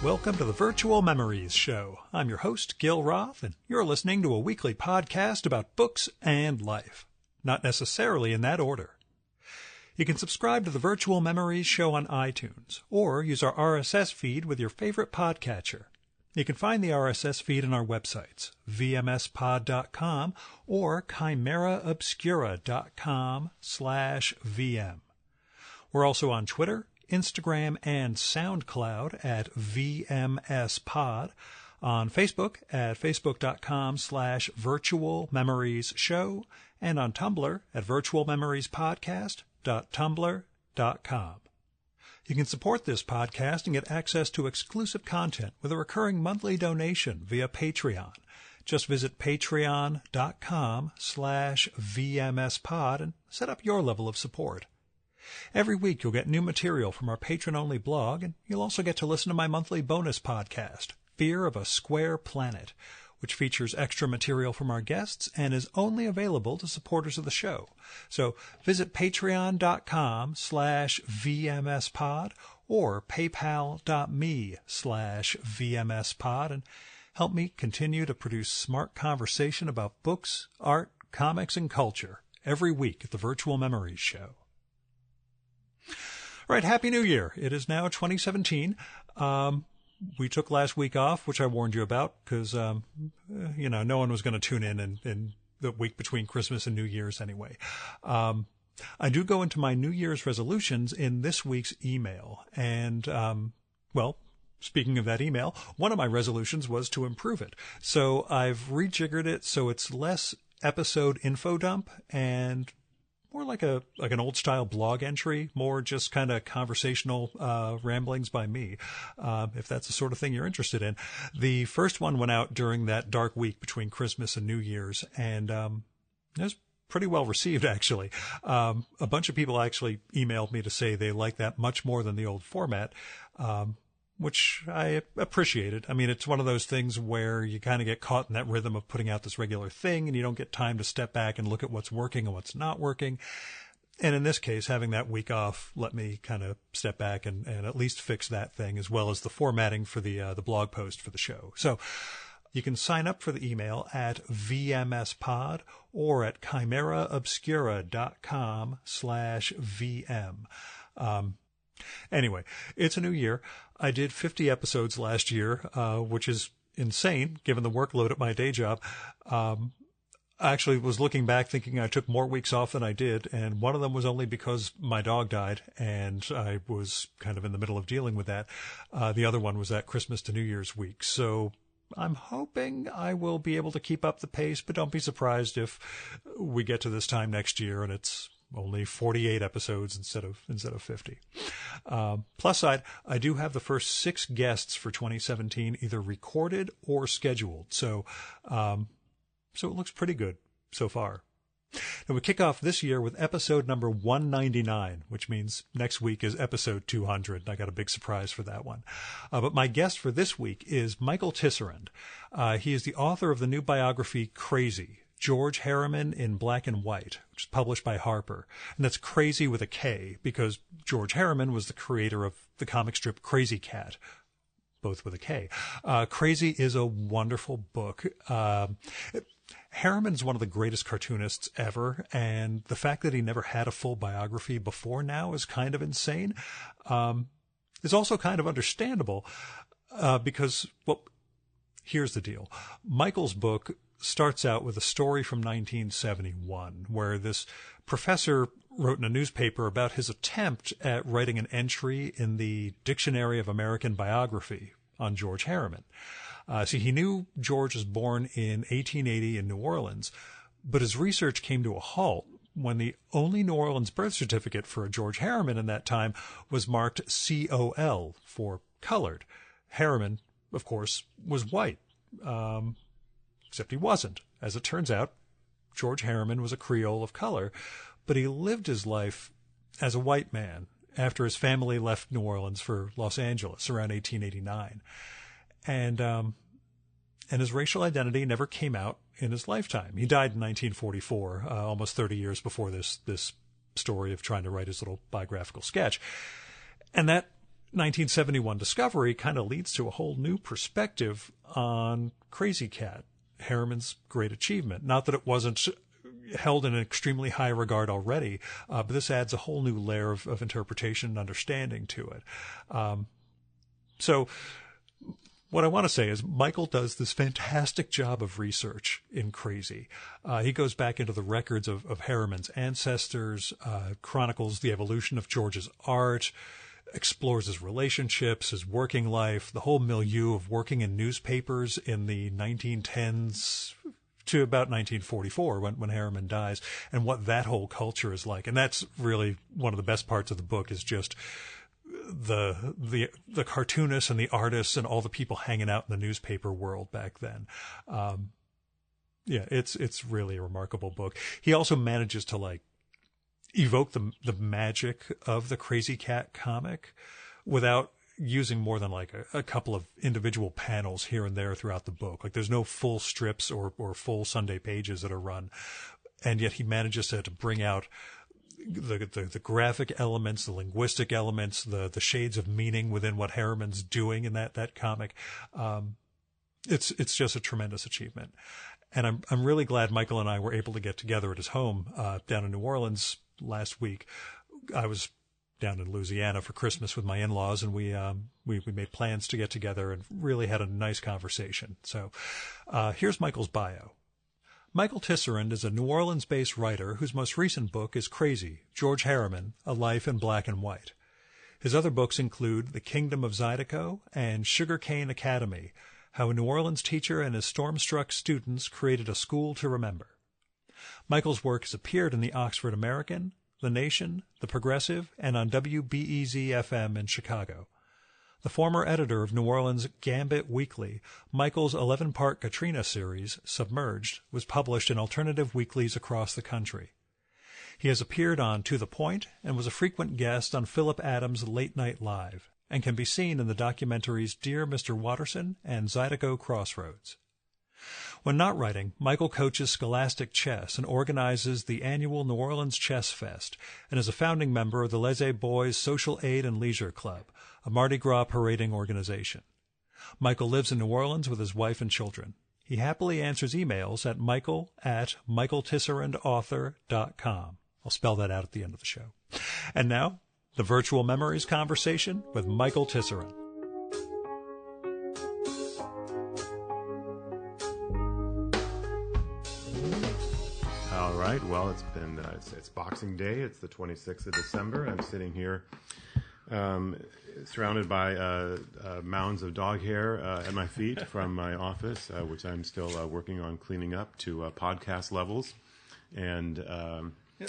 Welcome to the Virtual Memories Show. I'm your host, Gil Roth, and you're listening to a weekly podcast about books and life. Not necessarily in that order. You can subscribe to the Virtual Memories Show on iTunes, or use our RSS feed with your favorite podcatcher. You can find the RSS feed on our websites, vmspod.com or chimeraobscura.com/VM. We're also on Twitter, Instagram, and SoundCloud at VMSPod, on Facebook at facebook.com/virtualmemoriesshow, and on Tumblr at virtualmemoriespodcast.tumblr.com. You can support this podcast and get access to exclusive content with a recurring monthly donation via Patreon. Just visit patreon.com/VMSPod and set up your level of support. Every week you'll get new material from our patron-only blog, and you'll also get to listen to my monthly bonus podcast, Fear of a Square Planet, which features extra material from our guests and is only available to supporters of the show. So visit patreon.com/VMSPod or paypal.me/VMSPod and help me continue to produce smart conversation about books, art, comics, and culture every week at the Virtual Memories Show. All right, Happy New Year. It is now 2017. We took last week off, which I warned you about, because, no one was going to tune in the week between Christmas and New Year's anyway. I do go into my New Year's resolutions in this week's email. And, speaking of that email, one of my resolutions was to improve it. So I've rejiggered it so it's less episode info dump and more like an old style blog entry, more just kind of conversational ramblings by me, if that's the sort of thing you're interested in. The first one went out during that dark week between Christmas and New Year's, and it was pretty well received, actually. A bunch of people actually emailed me to say they like that much more than the old format, which I appreciated. I mean, it's one of those things where you kind of get caught in that rhythm of putting out this regular thing and you don't get time to step back and look at what's working and what's not working. And in this case, having that week off let me kind of step back and at least fix that thing, as well as the formatting for the blog post for the show. So you can sign up for the email at VMSPod or at chimeraobscura.com/VM. Anyway, it's a new year. I did 50 episodes last year, which is insane given the workload at my day job. I actually was looking back thinking I took more weeks off than I did, and one of them was only because my dog died, and I was kind of in the middle of dealing with that. The other one was that Christmas to New Year's week. So I'm hoping I will be able to keep up the pace, but don't be surprised if we get to this time next year and it's only 48 episodes instead of 50. Plus side, I do have the first 6 guests for 2017 either recorded or scheduled. So it looks pretty good so far. Now we kick off this year with episode number 199, which means next week is episode 200. I got a big surprise for that one. But my guest for this week is Michael Tisserand. He is the author of the new biography Crazy, George Harriman in Black and White, which is published by Harper. And that's Crazy with a K, because George Harriman was the creator of the comic strip Crazy Cat, both with a K. Crazy is a wonderful book. Harriman's one of the greatest cartoonists ever, and the fact that he never had a full biography before now is kind of insane. It's also kind of understandable, because, here's the deal. Michael's book starts out with a story from 1971 where this professor wrote in a newspaper about his attempt at writing an entry in the Dictionary of American Biography on George Harriman. He knew George was born in 1880 in New Orleans, but his research came to a halt when the only New Orleans birth certificate for a George Harriman in that time was marked COL for colored. Harriman, of course, was white. Except he wasn't. As it turns out, George Harriman was a Creole of color, but he lived his life as a white man after his family left New Orleans for Los Angeles around 1889. And his racial identity never came out in his lifetime. He died in 1944, almost 30 years before this story of trying to write his little biographical sketch. And that 1971 discovery kind of leads to a whole new perspective on Crazy Cat, Harriman's great achievement. Not that it wasn't held in an extremely high regard already, but this adds a whole new layer of interpretation and understanding to it. So what I want to say is Michael does this fantastic job of research in Crazy. He goes back into the records of Harriman's ancestors, chronicles the evolution of George's art, explores his relationships, his working life, the whole milieu of working in newspapers in the 1910s to about 1944 when Harriman dies, and what that whole culture is like. And that's really one of the best parts of the book, is just the cartoonists and the artists and all the people hanging out in the newspaper world back then. It's really a remarkable book. He also manages to evoke the magic of the Crazy Cat comic without using more than a couple of individual panels here and there throughout the book. There's no full strips or full Sunday pages that are run, and yet he manages to bring out the graphic elements, the linguistic elements, the shades of meaning within what Harriman's doing in that comic. It's just a tremendous achievement. And I'm really glad Michael and I were able to get together at his home down in New Orleans last week. I was down in Louisiana for Christmas with my in-laws, and we made plans to get together and really had a nice conversation. So here's Michael's bio. Michael Tisserand is a New Orleans-based writer whose most recent book is Crazy, George Harriman, A Life in Black and White. His other books include The Kingdom of Zydeco and Sugarcane Academy, How a New Orleans Teacher and His Storm-Struck Students Created a School to Remember. Michael's work has appeared in the Oxford American, The Nation, The Progressive, and on WBEZ-FM in Chicago. The former editor of New Orleans Gambit Weekly, Michael's 11-part Katrina series, Submerged, was published in alternative weeklies across the country. He has appeared on To the Point and was a frequent guest on Philip Adams' Late Night Live, and can be seen in the documentaries Dear Mr. Watterson and Zydeco Crossroads. When not writing, Michael coaches scholastic chess and organizes the annual New Orleans Chess Fest, and is a founding member of the Laissez Boys Social Aid and Leisure Club, a Mardi Gras parading organization. Michael lives in New Orleans with his wife and children. He happily answers emails at michael@michaeltisserandauthor.com. I'll spell that out at the end of the show. And now, the Virtual Memories conversation with Michael Tisserand. All right. Well, it's been it's Boxing Day. It's the 26th of December. I'm sitting here surrounded by mounds of dog hair at my feet from my office, which I'm still working on cleaning up to podcast levels. And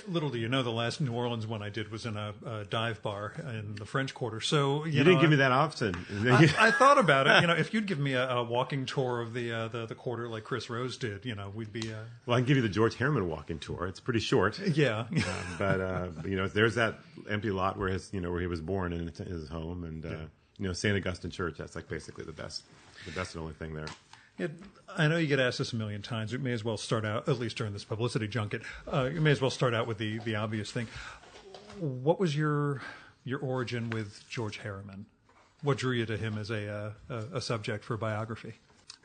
little do you know, the last New Orleans one I did was in a dive bar in the French Quarter. So you didn't give me that option. I thought about it. If you'd give me a walking tour of the quarter like Chris Rose did, we'd be. Well, I can give you the George Harriman walking tour. It's pretty short. Yeah. But there's that empty lot where where he was born in his home, and St. Augustine Church. That's basically the best and only thing there. Yeah, I know you get asked this a million times. We may as well start out, at least during this publicity junket, you may as well start out with the obvious thing. What was your origin with George Harriman? What drew you to him as a subject for a biography?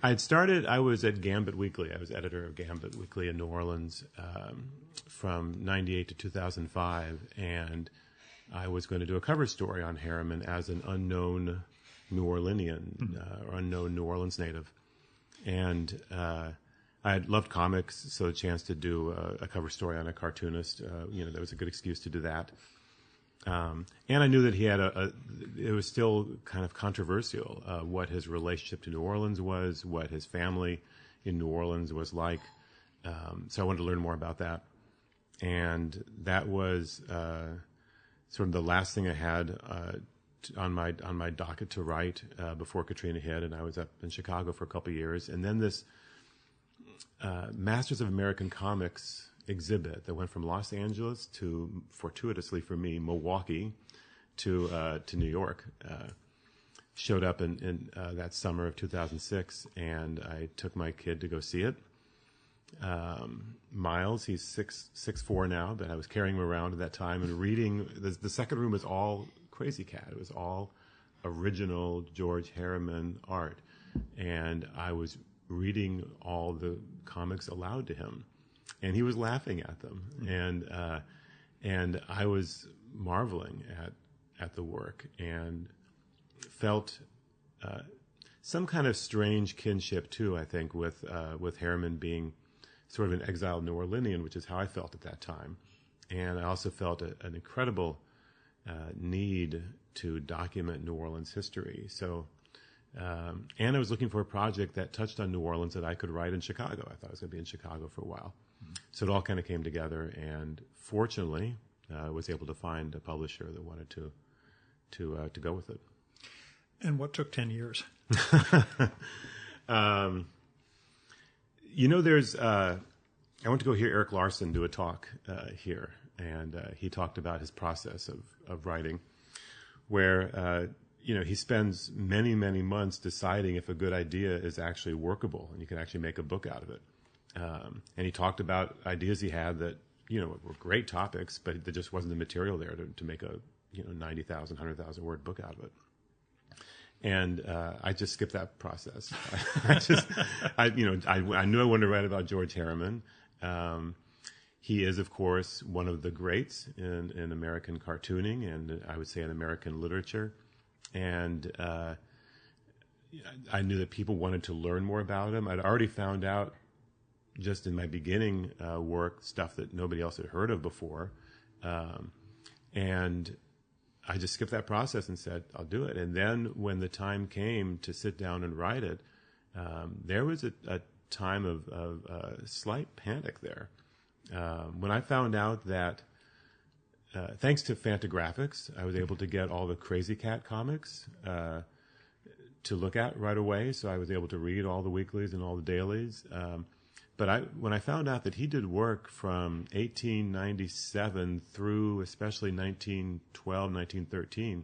I was at Gambit Weekly. I was editor of Gambit Weekly in New Orleans from 98 to 2005, and I was going to do a cover story on Harriman as an unknown New Orleanian or unknown New Orleans native. And I had loved comics, so the chance to do a cover story on a cartoonist, that was a good excuse to do that. And I knew that he had it was still kind of controversial what his relationship to New Orleans was, what his family in New Orleans was like. So I wanted to learn more about that. And that was sort of the last thing I had on my docket to write before Katrina hit, and I was up in Chicago for a couple of years. And then this Masters of American Comics exhibit that went from Los Angeles to, fortuitously for me, Milwaukee to New York showed up in that summer of 2006, and I took my kid to go see it. Miles, he's 6'4" now, but I was carrying him around at that time and reading. The second room was all Crazy Cat. It was all original George Harriman art. And I was reading all the comics aloud to him, and he was laughing at them. And I was marveling at the work and felt some kind of strange kinship too, I think, with Harriman being sort of an exiled New Orleanian, which is how I felt at that time. And I also felt an incredible need to document New Orleans history. So, and I was looking for a project that touched on New Orleans that I could write in Chicago. I thought I was going to be in Chicago for a while. So it all kind of came together, and fortunately, I was able to find a publisher that wanted to go with it. And what took 10 years? There's I went to go hear Eric Larson do a talk here, and he talked about his process of writing, where he spends many, many months deciding if a good idea is actually workable and you can actually make a book out of it. And he talked about ideas he had that were great topics, but there just wasn't the material there to make a 90,000, 100,000 word book out of it. And I just skipped that process. I knew I wanted to write about George Harriman. He is, of course, one of the greats in American cartooning, and I would say in American literature. And I knew that people wanted to learn more about him. I'd already found out just in my beginning work stuff that nobody else had heard of before. And I just skipped that process and said, I'll do it. And then when the time came to sit down and write it, there was a time of slight panic there. When I found out that, thanks to Fantagraphics, I was able to get all the Crazy Cat comics to look at right away. So I was able to read all the weeklies and all the dailies. But when I found out that he did work from 1897 through especially 1912, 1913,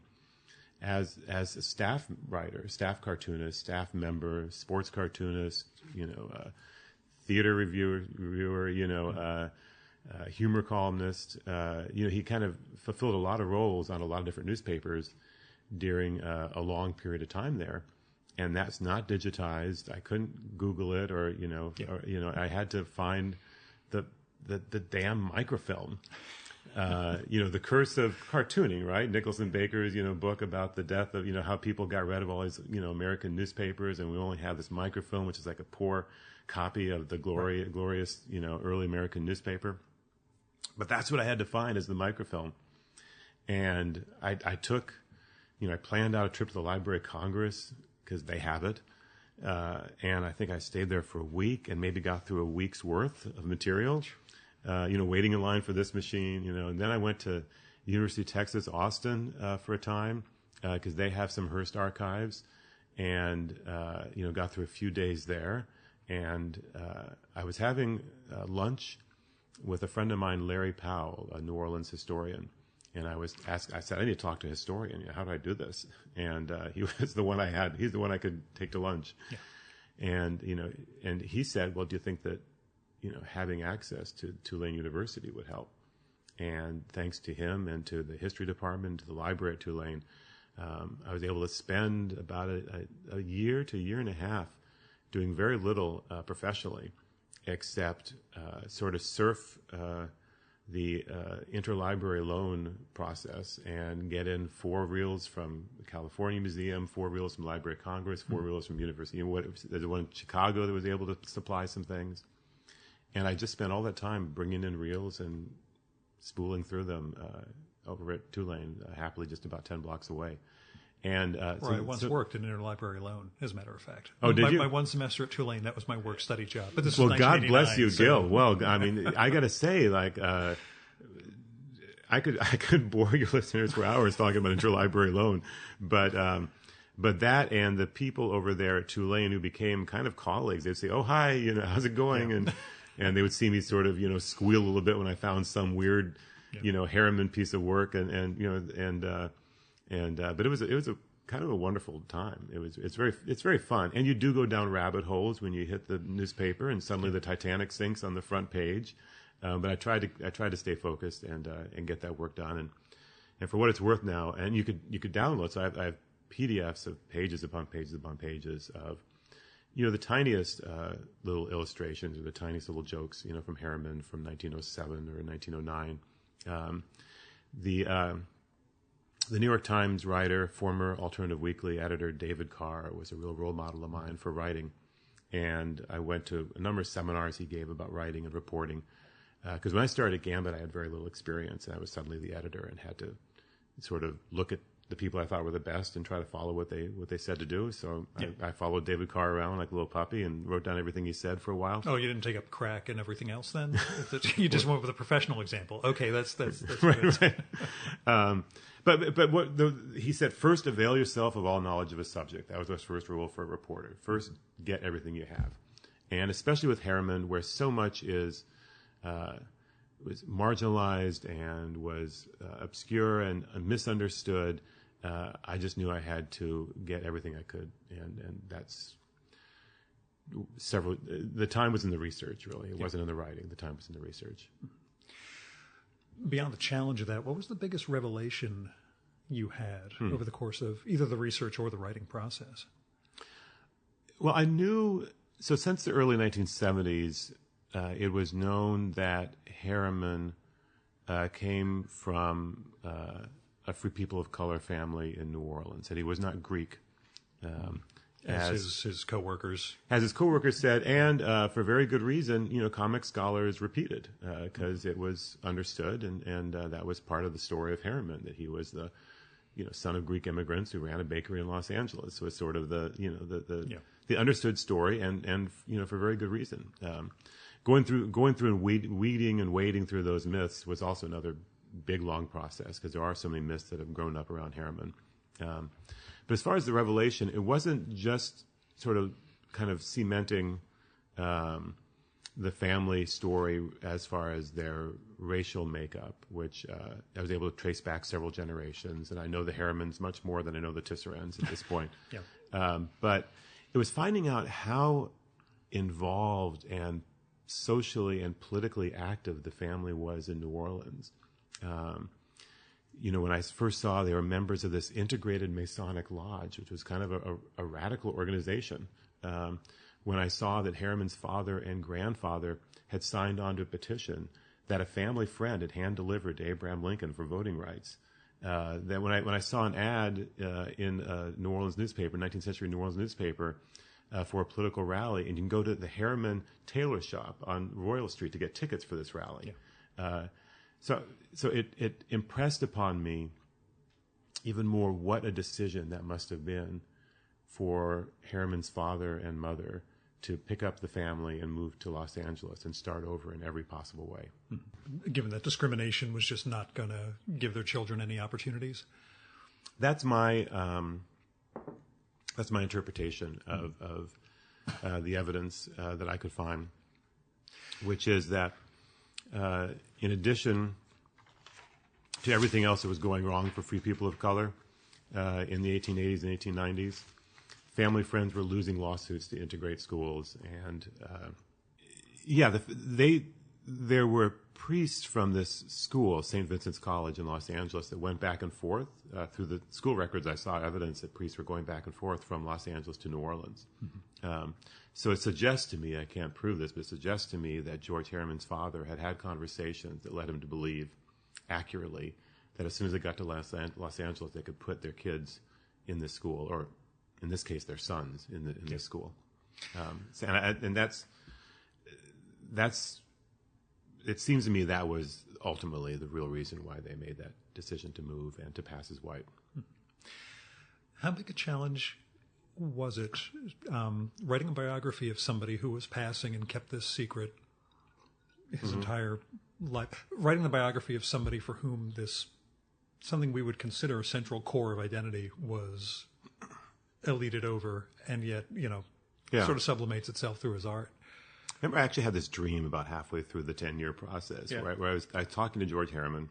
as a staff writer, staff cartoonist, staff member, sports cartoonist, theater reviewer, humor columnist, he kind of fulfilled a lot of roles on a lot of different newspapers during a long period of time there. And that's not digitized. I couldn't Google it, or I had to find the damn microfilm. The curse of cartooning, right? Nicholson Baker's book about the death of how people got rid of all these American newspapers, and we only have this microfilm, which is like a poor copy of the glorious early American newspaper. But that's what I had to find, is the microfilm. And I took, I planned out a trip to the Library of Congress, because they have it. And I think I stayed there for a week and maybe got through a week's worth of material, waiting in line for this machine, and then I went to University of Texas, Austin, for a time, because they have some Hearst archives, and, got through a few days there. And I was having lunch with a friend of mine, Larry Powell, a New Orleans historian. And I said, I need to talk to a historian. How do I do this? And he was the one he's the one I could take to lunch. Yeah. And he said, well, do you think that, having access to Tulane University would help? And thanks to him and to the history department, to the library at Tulane, I was able to spend about a year to a year and a half doing very little professionally, except sort of surf the interlibrary loan process and get in 4 reels from the California Museum, 4 reels from Library of Congress, 4 reels from University. There's one in Chicago that was able to supply some things. And I just spent all that time bringing in reels and spooling through them over at Tulane, happily just about 10 blocks away. And I once worked in interlibrary loan, as a matter of fact. Oh, did you? My one semester at Tulane, that was my work-study job. But this was God 1989, bless you, so. Gil. Well, I mean, I got to say, I could bore your listeners for hours talking about interlibrary loan, but that and the people over there at Tulane who became kind of colleagues, they'd say, "Oh, hi, how's it going?" Yeah. And they would see me sort of squeal a little bit when I found some weird, Harriman piece of work, but it was a kind of a wonderful time. It's very fun, and you do go down rabbit holes when you hit the newspaper, and suddenly the Titanic sinks on the front page. But I tried to stay focused and get that work done, and for what it's worth now, and you could download. So I have PDFs of pages upon pages upon pages of, the tiniest little illustrations or the tiniest little jokes, from Harriman from 1907 or 1909. The New York Times writer, former Alternative Weekly editor David Carr was a real role model of mine for writing. And I went to a number of seminars he gave about writing and reporting. Because when I started at Gambit, I had very little experience, and I was suddenly the editor and had to sort of look at the people I thought were the best and try to follow what they said to do. So I followed David Carr around like a little puppy and wrote down everything he said for a while. Oh, you didn't take up crack and everything else then? You just went with a professional example. Okay, that's right. But what he said, first avail yourself of all knowledge of a subject. That was his first rule for a reporter. First, get everything you have. And especially with Harriman, where so much was marginalized and was obscure and misunderstood, I just knew I had to get everything I could, and that's the time was in the research, really. It wasn't in the writing. The time was in the research. Beyond the challenge of that, what was the biggest revelation you had over the course of either the research or the writing process? Well, I knew, so since the early 1970s, it was known that Harriman came from a free people of color family in New Orleans, that he was not Greek. As his co-workers. As his co-workers said, and for very good reason, comic scholars repeated, because it was understood, and that was part of the story of Harriman, that he was the, son of Greek immigrants who ran a bakery in Los Angeles. So it's sort of the understood story, and for very good reason. Going through and weeding and wading through those myths was also another big, long process, because there are so many myths that have grown up around Harriman. But as far as the revelation, it wasn't just sort of kind of cementing the family story as far as their racial makeup, which I was able to trace back several generations, and I know the Harrimans much more than I know the Tisserands at this point. But it was finding out how involved and socially and politically active the family was in New Orleans. When I first saw they were members of this integrated Masonic lodge, which was kind of a radical organization. When I saw that Harriman's father and grandfather had signed on to a petition that a family friend had hand-delivered to Abraham Lincoln for voting rights. That when I saw an ad in a New Orleans newspaper, 19th century New Orleans newspaper, for a political rally, and you can go to the Harriman tailor shop on Royal Street to get tickets for this rally. So it impressed upon me even more what a decision that must have been for Harriman's father and mother to pick up the family and move to Los Angeles and start over in every possible way. Given that discrimination was just not going to give their children any opportunities? That's my interpretation of the evidence that I could find, which is that in addition to everything else that was going wrong for free people of color in the 1880s and 1890s, family friends were losing lawsuits to integrate schools. And there were priests from this school, St. Vincent's College in Los Angeles, that went back and forth. Through the school records, I saw evidence that priests were going back and forth from Los Angeles to New Orleans. So it suggests to me, I can't prove this, but it suggests to me that George Harriman's father had conversations that led him to believe accurately that as soon as they got to Los Angeles, they could put their kids in this school, or in this case, their sons in this school. And that's it seems to me that was ultimately the real reason why they made that decision to move and to pass as white. How big a challenge was it writing a biography of somebody who was passing and kept this secret his entire life? Writing the biography of somebody for whom this, something we would consider a central core of identity, was eluded over, and yet, sort of sublimates itself through his art. I remember I actually had this dream about halfway through the 10-year process, where I was talking to George Harriman.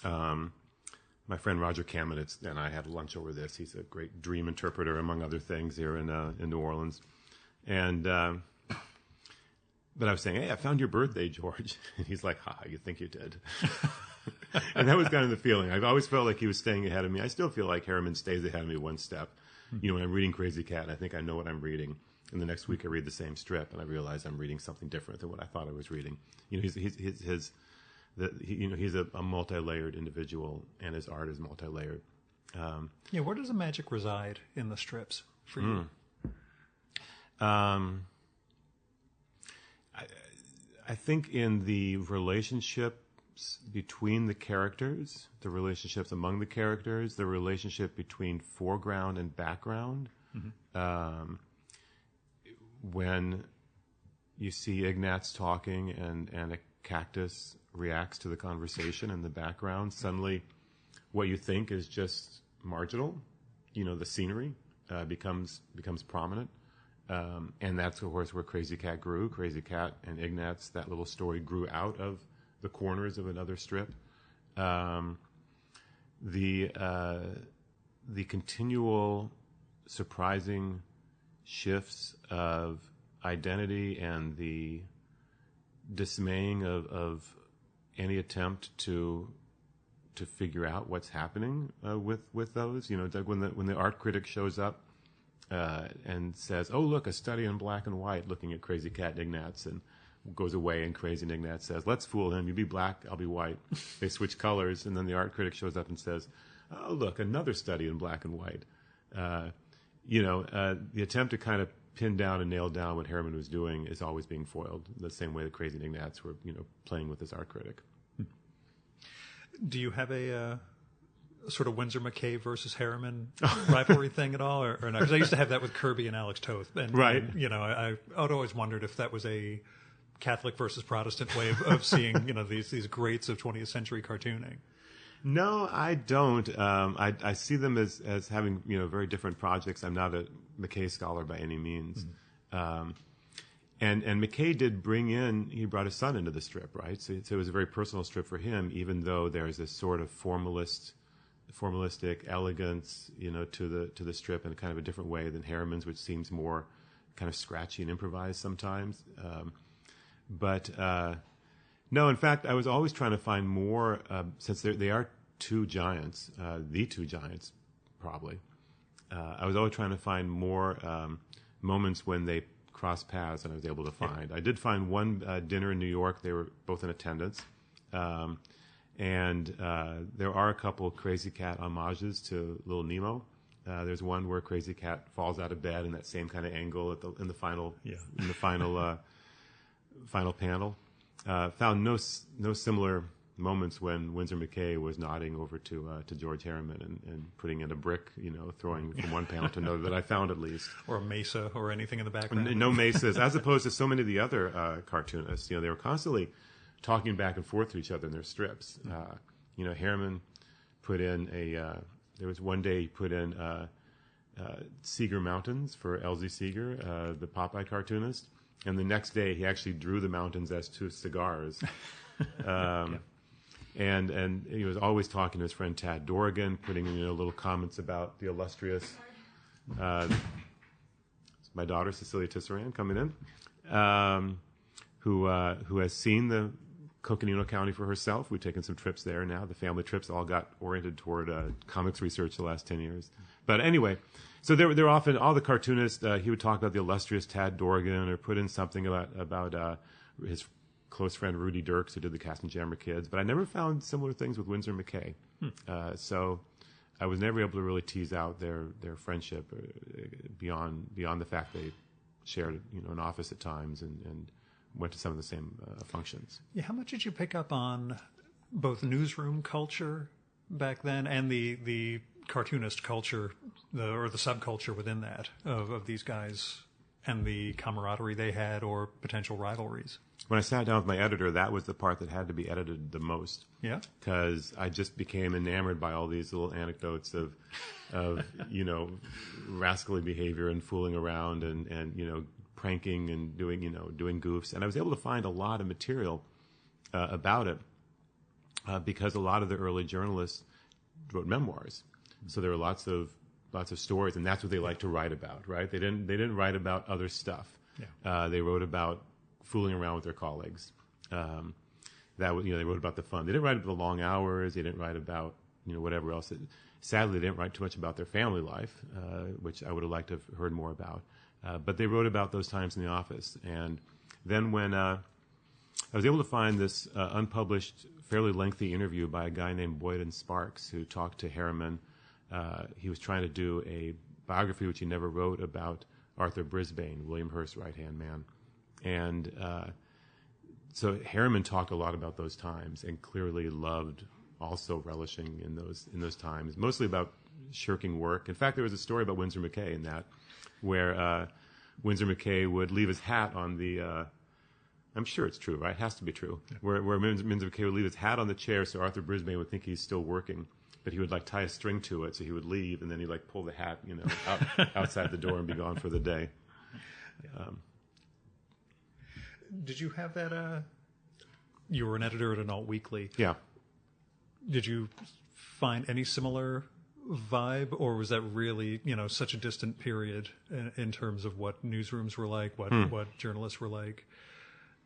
My friend Roger Kamenetz and I had lunch over this. He's a great dream interpreter, among other things, here in New Orleans. And But I was saying, hey, I found your birthday, George. And he's like, ha, you think you did. And that was kind of the feeling. I've always felt like he was staying ahead of me. I still feel like Harriman stays ahead of me one step. You know, when I'm reading Crazy Cat, I think I know what I'm reading. And the next week I read the same strip, and I realize I'm reading something different than what I thought I was reading. You know, he's a multi-layered individual, and his art is multi-layered. Yeah, where does the magic reside in the strips for you? I think in the relationships between the characters, the relationships among the characters, the relationship between foreground and background. When you see Ignatz talking and a cactus reacts to the conversation in the background, suddenly what you think is just marginal, you know, the scenery becomes prominent. And that's, of course, where Crazy Cat grew. Crazy Cat and Ignatz, that little story grew out of the corners of another strip. The continual surprising shifts of identity and the dismaying of any attempt to figure out what's happening with those. You know, Doug, when the art critic shows up and says, "Oh, look, a study in black and white," looking at Crazy Cat and Ignatz, and goes away, and Crazy and Ignatz says, "Let's fool him. You be black, I'll be white." They switch colors, and then the art critic shows up and says, "Oh, look, another study in black and white." The attempt to kind of pin down and nail down what Harriman was doing is always being foiled, the same way that Crazy and Ignatz were, playing with this art critic. Do you have a sort of Winsor McCay versus Harriman rivalry thing at all, or not? Because I used to have that with Kirby and Alex Toth, and right. And, I'd always wondered if that was a Catholic versus Protestant way of seeing these greats of 20th century cartooning. No, I don't. I see them as having very different projects. I'm not a McCay scholar by any means. Mm-hmm. And McCay did he brought his son into the strip, right? So it was a very personal strip for him, even though there's this sort of formalistic elegance, to the strip in kind of a different way than Harriman's, which seems more kind of scratchy and improvised sometimes. No, in fact, I was always trying to find more, since they are two giants, the two giants, probably. I was always trying to find more moments when they crossed paths than I was able to find. Yeah. I did find one dinner in New York. They were both in attendance. And there are a couple of Crazy Cat homages to Little Nemo. There's one where Crazy Cat falls out of bed in that same kind of angle in the final final panel. Found no similar moments when Winsor McCay was nodding over to George Harriman and putting in a brick, throwing from one panel to another, that I found at least. Or a mesa or anything in the background. No mesas, as opposed to so many of the other cartoonists. They were constantly talking back and forth to each other in their strips. Harriman put in there was one day he put in Seeger Mountains for L.Z. Seeger, the Popeye cartoonist. And the next day, he actually drew the mountains as two cigars. And he was always talking to his friend Tad Dorrigan, putting in little comments about the illustrious. My daughter Cecilia Tisserand coming in, who has seen the Coconino County for herself. We've taken some trips there now. The family trips all got oriented toward comics research the last 10 years. But anyway. So they're often, all the cartoonists, he would talk about the illustrious Tad Dorrigan, or put in something about his close friend Rudy Dirks, who did the Kastenjammer Kids. But I never found similar things with Winsor McCay. So I was never able to really tease out their friendship beyond the fact they shared an office at times and went to some of the same functions. Yeah, how much did you pick up on both newsroom culture back then and the cartoonist culture, or the subculture within that of these guys, and the camaraderie they had, or potential rivalries? When I sat down with my editor, that was the part that had to be edited the most. Yeah, because I just became enamored by all these little anecdotes of rascally behavior and fooling around and pranking and doing goofs, and I was able to find a lot of material about it because a lot of the early journalists wrote memoirs. So there were lots of stories, and that's what they liked to write about, right? They didn't write about other stuff. Yeah. They wrote about fooling around with their colleagues. That was, they wrote about the fun. They didn't write about the long hours. They didn't write about whatever else. Sadly, they didn't write too much about their family life, which I would have liked to have heard more about. But they wrote about those times in the office. And then when I was able to find this unpublished, fairly lengthy interview by a guy named Boyden Sparks, who talked to Harriman. He was trying to do a biography, which he never wrote, about Arthur Brisbane, William Hearst's right-hand man. And so Harriman talked a lot about those times and clearly loved also relishing in those times, mostly about shirking work. In fact, there was a story about Winsor McCay in that, where Winsor McCay would leave his hat on the I'm sure it's true, right? It has to be true. Yeah. Where Winsor McCay would leave his hat on the chair so Arthur Brisbane would think he's still working, but he would tie a string to it, so he would leave, and then he'd pull the hat, outside the door and be gone for the day. Yeah. Did you have that? You were an editor at an alt weekly. Yeah. Did you find any similar vibe, or was that really, such a distant period in terms of what newsrooms were like, what journalists were like,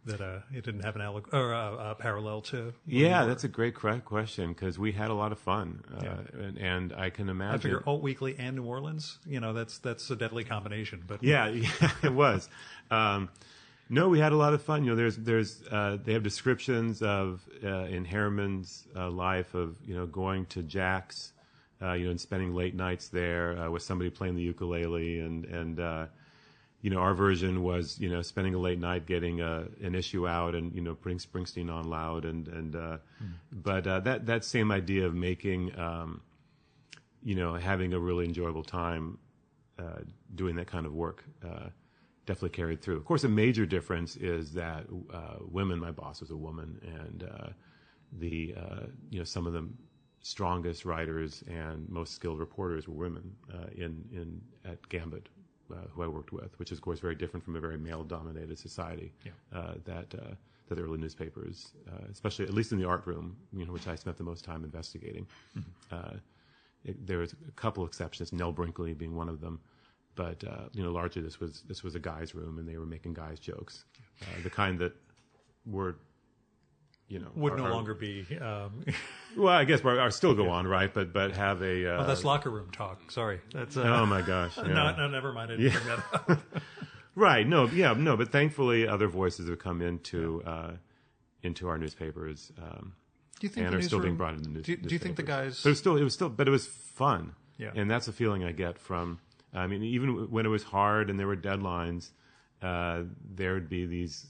that it didn't have a parallel to? Yeah, that's a great question, because we had a lot of fun, and I can imagine. I figure alt weekly and New Orleans, that's a deadly combination. But yeah, it was. No, we had a lot of fun. There's they have descriptions of in Harriman's life of going to Jack's, and spending late nights there with somebody playing the ukulele, and our version was spending a late night getting an issue out and putting Springsteen on loud, but that same idea of making having a really enjoyable time doing that kind of work. Definitely carried through. Of course, a major difference is that women. My boss was a woman, and some of the strongest writers and most skilled reporters were women at Gambit, who I worked with, which is of course very different from a very male-dominated society. That the early newspapers, especially at least in the art room, which I spent the most time investigating. There was a couple exceptions, Nell Brinkley being one of them. But largely this was a guy's room, and they were making guys' jokes, the kind that would no longer be. Well, I guess are still go on, right? But have a. That's locker room talk. Sorry, that's. Oh my gosh! Yeah. No, never mind. I didn't bring that up. Right. No. Yeah. No. But thankfully, other voices have come into our newspapers. Do you think and are still being brought into the newspapers? Do you think the guys? But it was fun. Yeah. And that's a feeling I get from. I mean, even when it was hard and there were deadlines, there would be these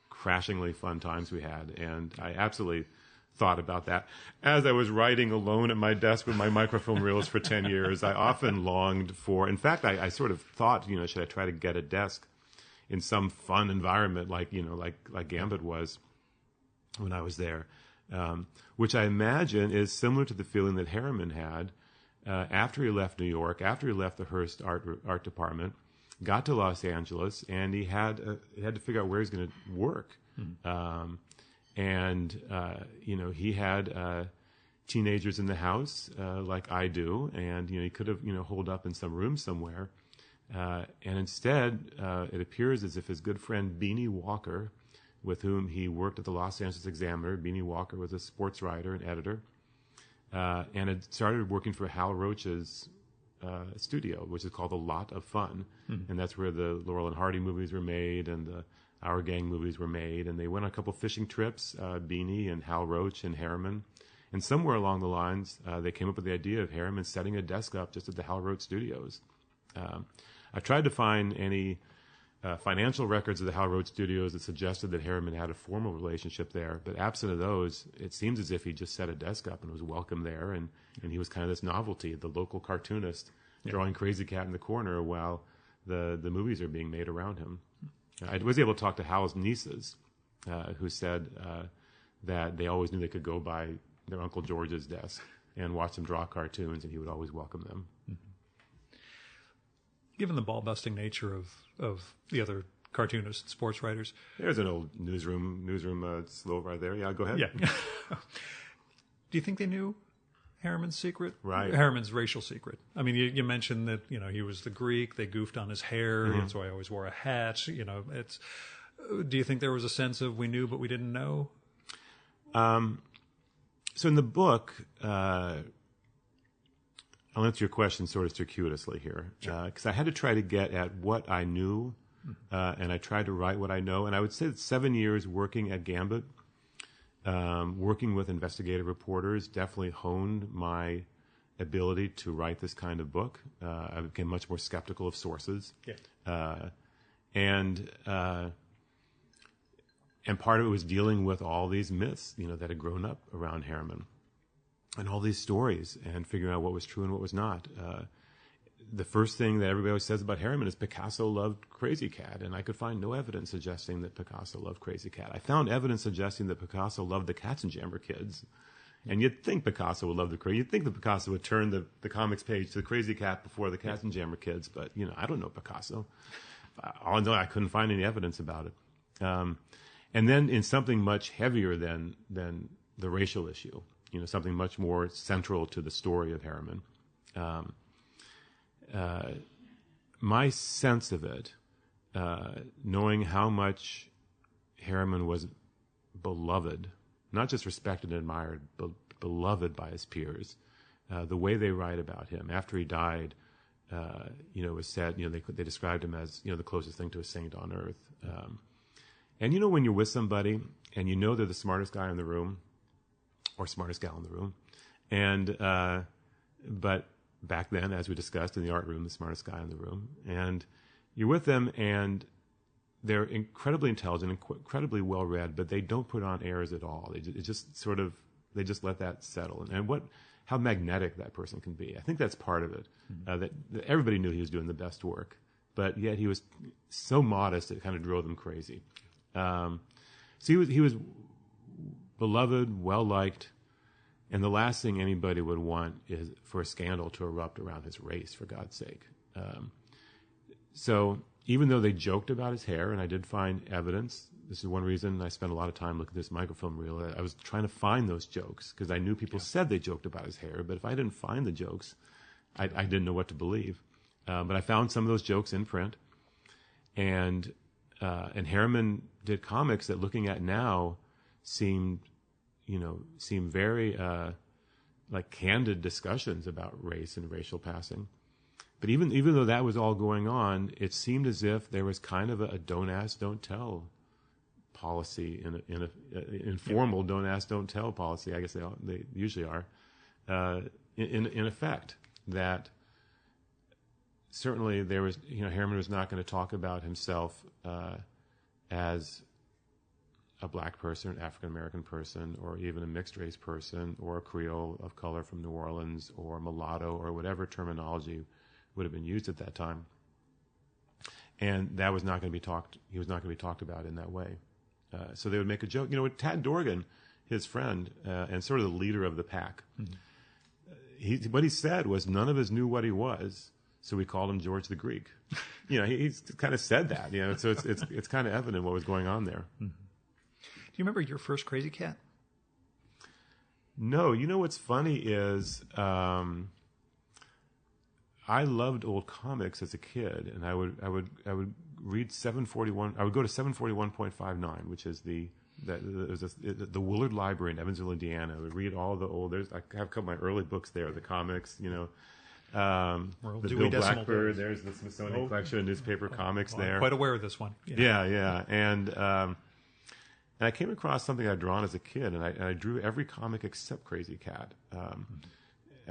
crashingly fun times we had. And I absolutely thought about that. As I was writing alone at my desk with my microfilm reels for 10 years, I often longed for, in fact, I sort of thought, should I try to get a desk in some fun environment like Gambit was when I was there, which I imagine is similar to the feeling that Harriman had after he left New York, after he left the Hearst art department, got to Los Angeles, and he had to figure out where he's going to work. He had teenagers in the house like I do, and he could have holed up in some room somewhere, and instead it appears as if his good friend Beanie Walker, with whom he worked at the Los Angeles Examiner, Beanie Walker was a sports writer and editor. And had started working for Hal Roach's studio, which is called A Lot of Fun. And that's where the Laurel and Hardy movies were made and the Our Gang movies were made. And they went on a couple fishing trips, Beanie and Hal Roach and Harriman. And somewhere along the lines, they came up with the idea of Harriman setting a desk up just at the Hal Roach studios. I tried to find any financial records of the Hal Roach studios that suggested that Harriman had a formal relationship there, but absent of those, it seems as if he just set a desk up and was welcome there, and he was kind of this novelty, the local cartoonist drawing Crazy Cat in the corner while the movies are being made around him. I was able to talk to Hal's nieces, who said that they always knew they could go by their Uncle George's desk and watch them draw cartoons, and he would always welcome them. Given the ball-busting nature of the other cartoonists, sports writers. There's an old newsroom slow right there. Yeah, go ahead. Yeah. Do you think they knew Harriman's secret? Right. Harriman's racial secret. I mean, you mentioned that, he was the Greek. They goofed on his hair. That's why I always wore a hat. Do you think there was a sense of we knew but we didn't know? So in the book, I'll answer your question sort of circuitously here, because I had to try to get at what I knew, and I tried to write what I know. And I would say that 7 years working at Gambit, working with investigative reporters, definitely honed my ability to write this kind of book. I became much more skeptical of sources. And part of it was dealing with all these myths, that had grown up around Harriman, and all these stories, and figuring out what was true and what was not. The first thing that everybody always says about Harriman is Picasso loved Crazy Cat, and I could find no evidence suggesting that Picasso loved Crazy Cat. I found evidence suggesting that Picasso loved the Katzenjammer Kids, and you'd think Picasso would love you'd think that Picasso would turn the comics page to the Crazy Cat before the Katzenjammer Kids, but I don't know Picasso. All I know, I couldn't find any evidence about it. And then in something much heavier than the racial issue, something much more central to the story of Harriman, my sense of it, knowing how much Harriman was beloved, not just respected and admired, but beloved by his peers, the way they write about him after he died, it was said, they described him as, the closest thing to a saint on earth. And when you're with somebody and they're the smartest guy in the room or smartest gal in the room, and but back then, as we discussed in the art room, the smartest guy in the room, and you're with them and they're incredibly intelligent, incredibly well read, but they don't put on airs at all. They just let that settle. And how magnetic that person can be. I think that's part of it. That everybody knew he was doing the best work, but yet he was so modest it kind of drove them crazy. So he was beloved, well liked, and the last thing anybody would want is for a scandal to erupt around his race, for God's sake. So even though they joked about his hair, and I did find evidence, this is one reason I spent a lot of time looking at this microfilm reel. I was trying to find those jokes because I knew people said they joked about his hair, but if I didn't find the jokes, I didn't know what to believe. But I found some of those jokes in print, and Harriman did comics that, looking at now, seem very like candid discussions about race and racial passing. But even though that was all going on, it seemed as if there was kind of a don't ask, don't tell policy, in a informal don't ask, don't tell policy. I guess they usually are in effect. That certainly there was, Harriman was not going to talk about himself as a black person, an African-American person, or even a mixed-race person, or a Creole of color from New Orleans, or mulatto, or whatever terminology would have been used at that time. And that was not going to be talked. He was not going to be talked about in that way. So they would make a joke. With Tad Dorgan, his friend, and sort of the leader of the pack, what he said was none of us knew what he was, so we called him George the Greek. He's kind of said that. So it's kind of evident what was going on there. Do you remember your first Crazy Cat? No. What's funny is I loved old comics as a kid, and I would read 741. I would go to 741.59, which is the Willard Library in Evansville, Indiana. I would read all the old. I have a couple of my early books there, the comics. The Bill Blackbird. There's the Smithsonian collection of newspaper comics there. I'm quite aware of this one. Yeah. And I came across something I'd drawn as a kid, and I drew every comic except Crazy Cat.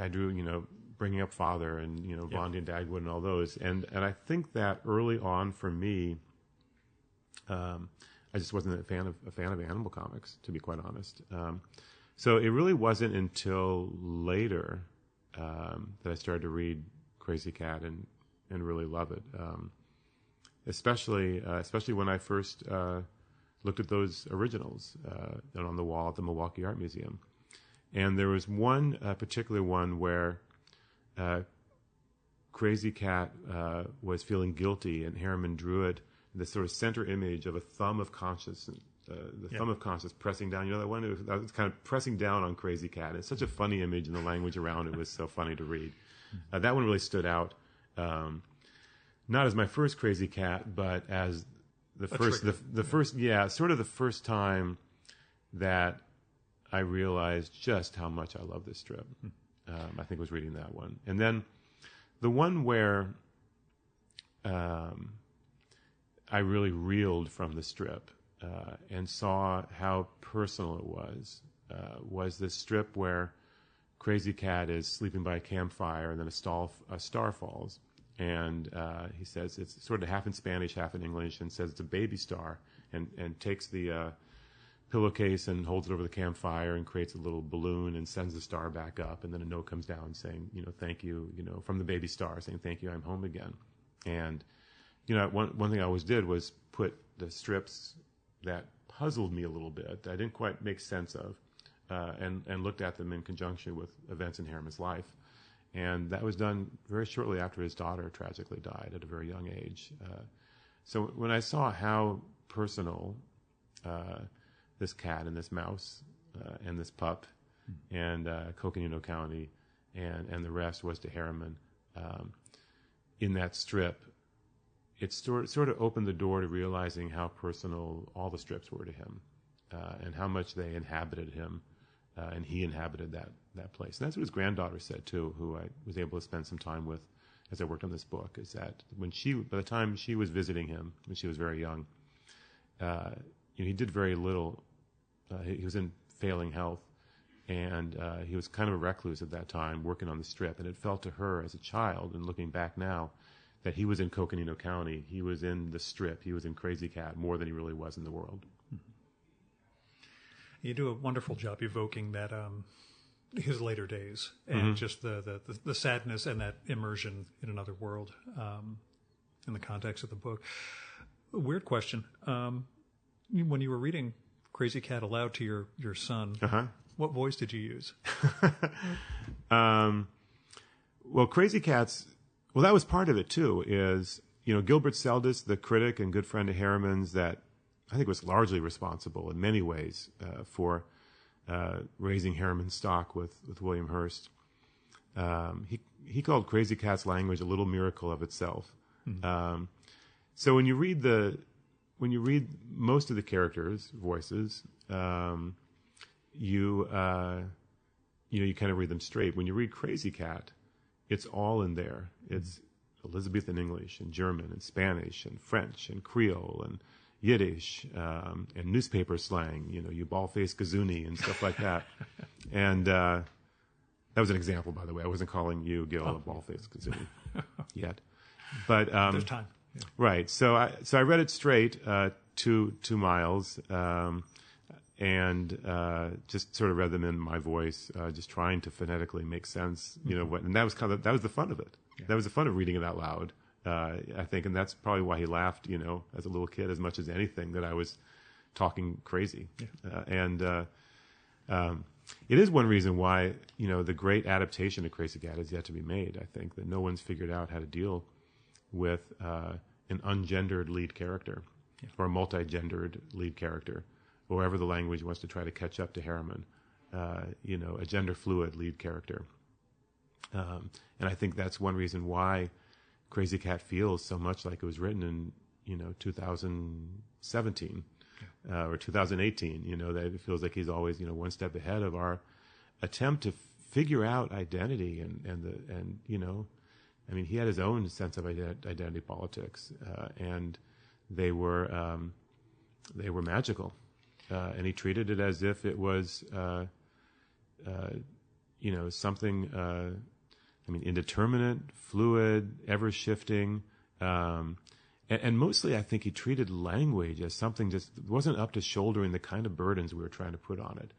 I drew, Bringing Up Father and, Blondie and Dagwood and all those. And I think that early on for me, I just wasn't a fan of animal comics, to be quite honest. So it really wasn't until later that I started to read Crazy Cat and really love it. Especially when I first looked at those originals on the wall at the Milwaukee Art Museum. And there was one particular one where Crazy Cat was feeling guilty, and Harriman drew it, the sort of center image of a thumb of conscience, thumb of conscience pressing down. That one? That was kind of pressing down on Crazy Cat. It's such a funny image, and the language around it was so funny to read. That one really stood out. Not as my first Crazy Cat, but as sort of the first time that I realized just how much I love this strip. I think was reading that one. And then the one where I really reeled from the strip and saw how personal it was this strip where Crazy Cat is sleeping by a campfire and then a star falls. And he says it's sort of half in Spanish, half in English, and says it's a baby star, and takes the pillowcase and holds it over the campfire and creates a little balloon and sends the star back up. And then a note comes down saying, thank you, from the baby star saying, thank you, I'm home again. And, one thing I always did was put the strips that puzzled me a little bit, that I didn't quite make sense of, and looked at them in conjunction with events in Harriman's life. And that was done very shortly after his daughter tragically died at a very young age. So when I saw how personal this cat and this mouse and this pup and Coconino County and the rest was to Harriman in that strip, it sort of opened the door to realizing how personal all the strips were to him and how much they inhabited him. And he inhabited that place. And that's what his granddaughter said, too, who I was able to spend some time with as I worked on this book, is that by the time she was visiting him, when she was very young, he did very little. He was in failing health, and he was kind of a recluse at that time, working on the strip. And it felt to her as a child, and looking back now, that he was in Coconino County, he was in the strip, he was in Crazy Cat more than he really was in the world. You do a wonderful job evoking that his later days and just the sadness and that immersion in another world in the context of the book. Weird question. When you were reading Crazy Cat aloud to your son, what voice did you use? Well, Crazy Cat's... Well, that was part of it, too, is, Gilbert Seldes, the critic and good friend of Harriman's that I think was largely responsible in many ways for raising Harriman's stock with William Hearst. He called Crazy Cat's language a little miracle of itself. So when you read most of the characters' voices, you kind of read them straight. When you read Crazy Cat, it's all in there. It's Elizabethan English and German and Spanish and French and Creole and Yiddish and newspaper slang, you ball-faced Gazuni and stuff like that. And that was an example, by the way. I wasn't calling you, Gil, a ball-faced Gazuni yet. But there's time. Yeah. Right. So I read it straight, 2 miles, and just sort of read them in my voice, just trying to phonetically make sense, and that was the fun of it. Yeah. That was the fun of reading it out loud. I think, and that's probably why he laughed, as a little kid, as much as anything, that I was talking crazy. Yeah. It is one reason why, the great adaptation of Crazy Cat is yet to be made. I think that no one's figured out how to deal with an ungendered lead character or a multi-gendered lead character, or wherever the language wants to try to catch up to Harriman, a gender-fluid lead character. And I think that's one reason why Crazy Cat feels so much like it was written in 2017 or 2018. That it feels like he's always one step ahead of our attempt to figure out identity and he had his own sense of identity politics, and they were magical, and he treated it as if it was something. Indeterminate, fluid, ever-shifting, and mostly I think he treated language as something just wasn't up to shouldering the kind of burdens we were trying to put on it.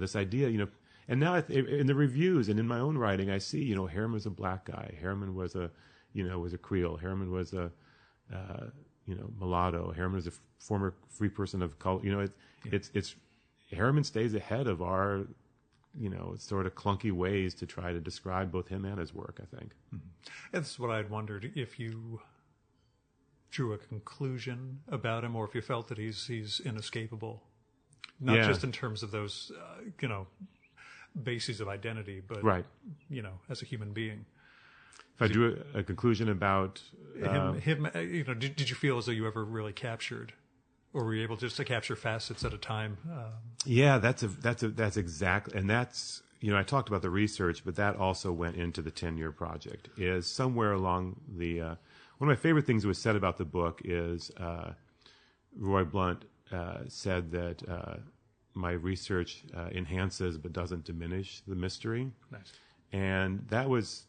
This idea, and now in the reviews and in my own writing, I see, Harriman was a black guy. Harriman was a Creole. Harriman was a, mulatto. Harriman was a former free person of color. It's Harriman stays ahead of our sort of clunky ways to try to describe both him and his work, I think. That's what I'd wondered, if you drew a conclusion about him, or if you felt that he's inescapable, not just in terms of those, bases of identity, but, right. As a human being. If I drew a conclusion about him, did you feel as though you ever really captured, or were you able just to capture facets at a time? Yeah, that's exactly, and that's, I talked about the research, but that also went into the 10-year project. Is somewhere along the one of my favorite things that was said about the book is Roy Blunt said that my research enhances but doesn't diminish the mystery. Nice. And that was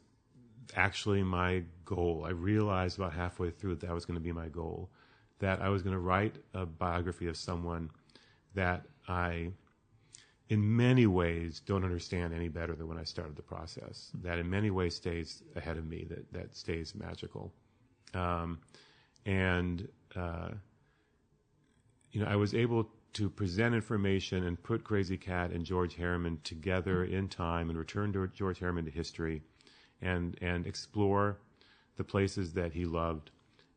actually my goal. I realized about halfway through that was going to be my goal, that I was going to write a biography of someone that I, in many ways, don't understand any better than when I started the process, that in many ways stays ahead of me, that stays magical. I was able to present information and put Crazy Cat and George Harriman together in time and return to George Harriman to history and explore the places that he loved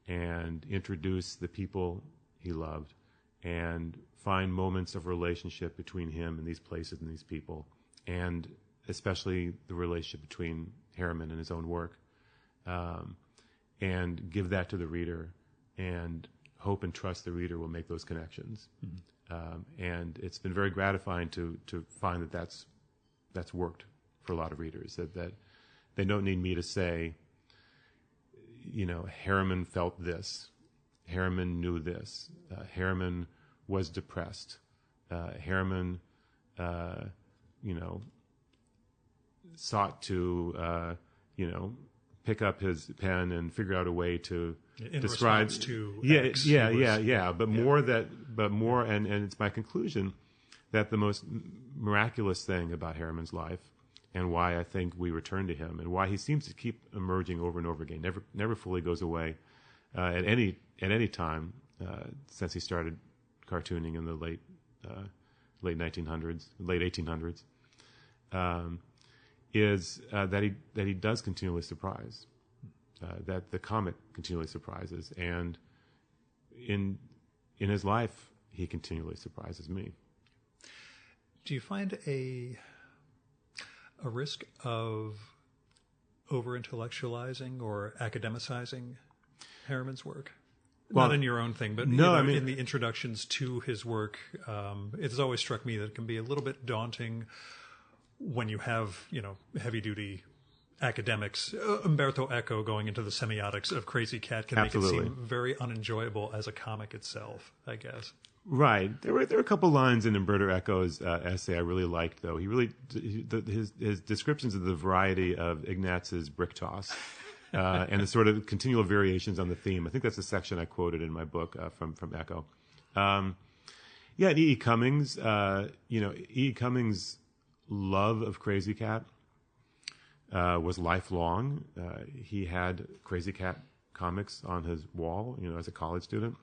and introduce the people he loved and find moments of relationship between him and these places and these people, and especially the relationship between Harriman and his own work, and give that to the reader and hope and trust the reader will make those connections. And it's been very gratifying to find that that's worked for a lot of readers, that they don't need me to say, Harriman felt this, Harriman knew this, Harriman was depressed, Harriman, sought to, pick up his pen and figure out a way to describe to X, but more, and it's my conclusion that the most miraculous thing about Harriman's life, and why I think we return to him, and why he seems to keep emerging over and over again, never fully goes away at any time since he started cartooning in the late 1900s, late 1800s, is that he does continually surprise, that the comic continually surprises, and in his life he continually surprises me. Do you find a risk of over-intellectualizing or academicizing Harriman's work? Well, not in your own thing, but in the introductions to his work, it's always struck me that it can be a little bit daunting when you have, heavy-duty academics. Umberto Eco going into the semiotics of Crazy Cat can Absolutely. make it seem very unenjoyable as a comic itself, I guess. Right. There were a couple lines in Umberto Eco's essay I really liked, though. His descriptions of the variety of Ignatz's brick toss and the sort of continual variations on the theme. I think that's a section I quoted in my book from Eco. And E.E. Cummings, E.E. Cummings' love of Crazy Cat was lifelong. He had Crazy Cat comics on his wall, as a college student.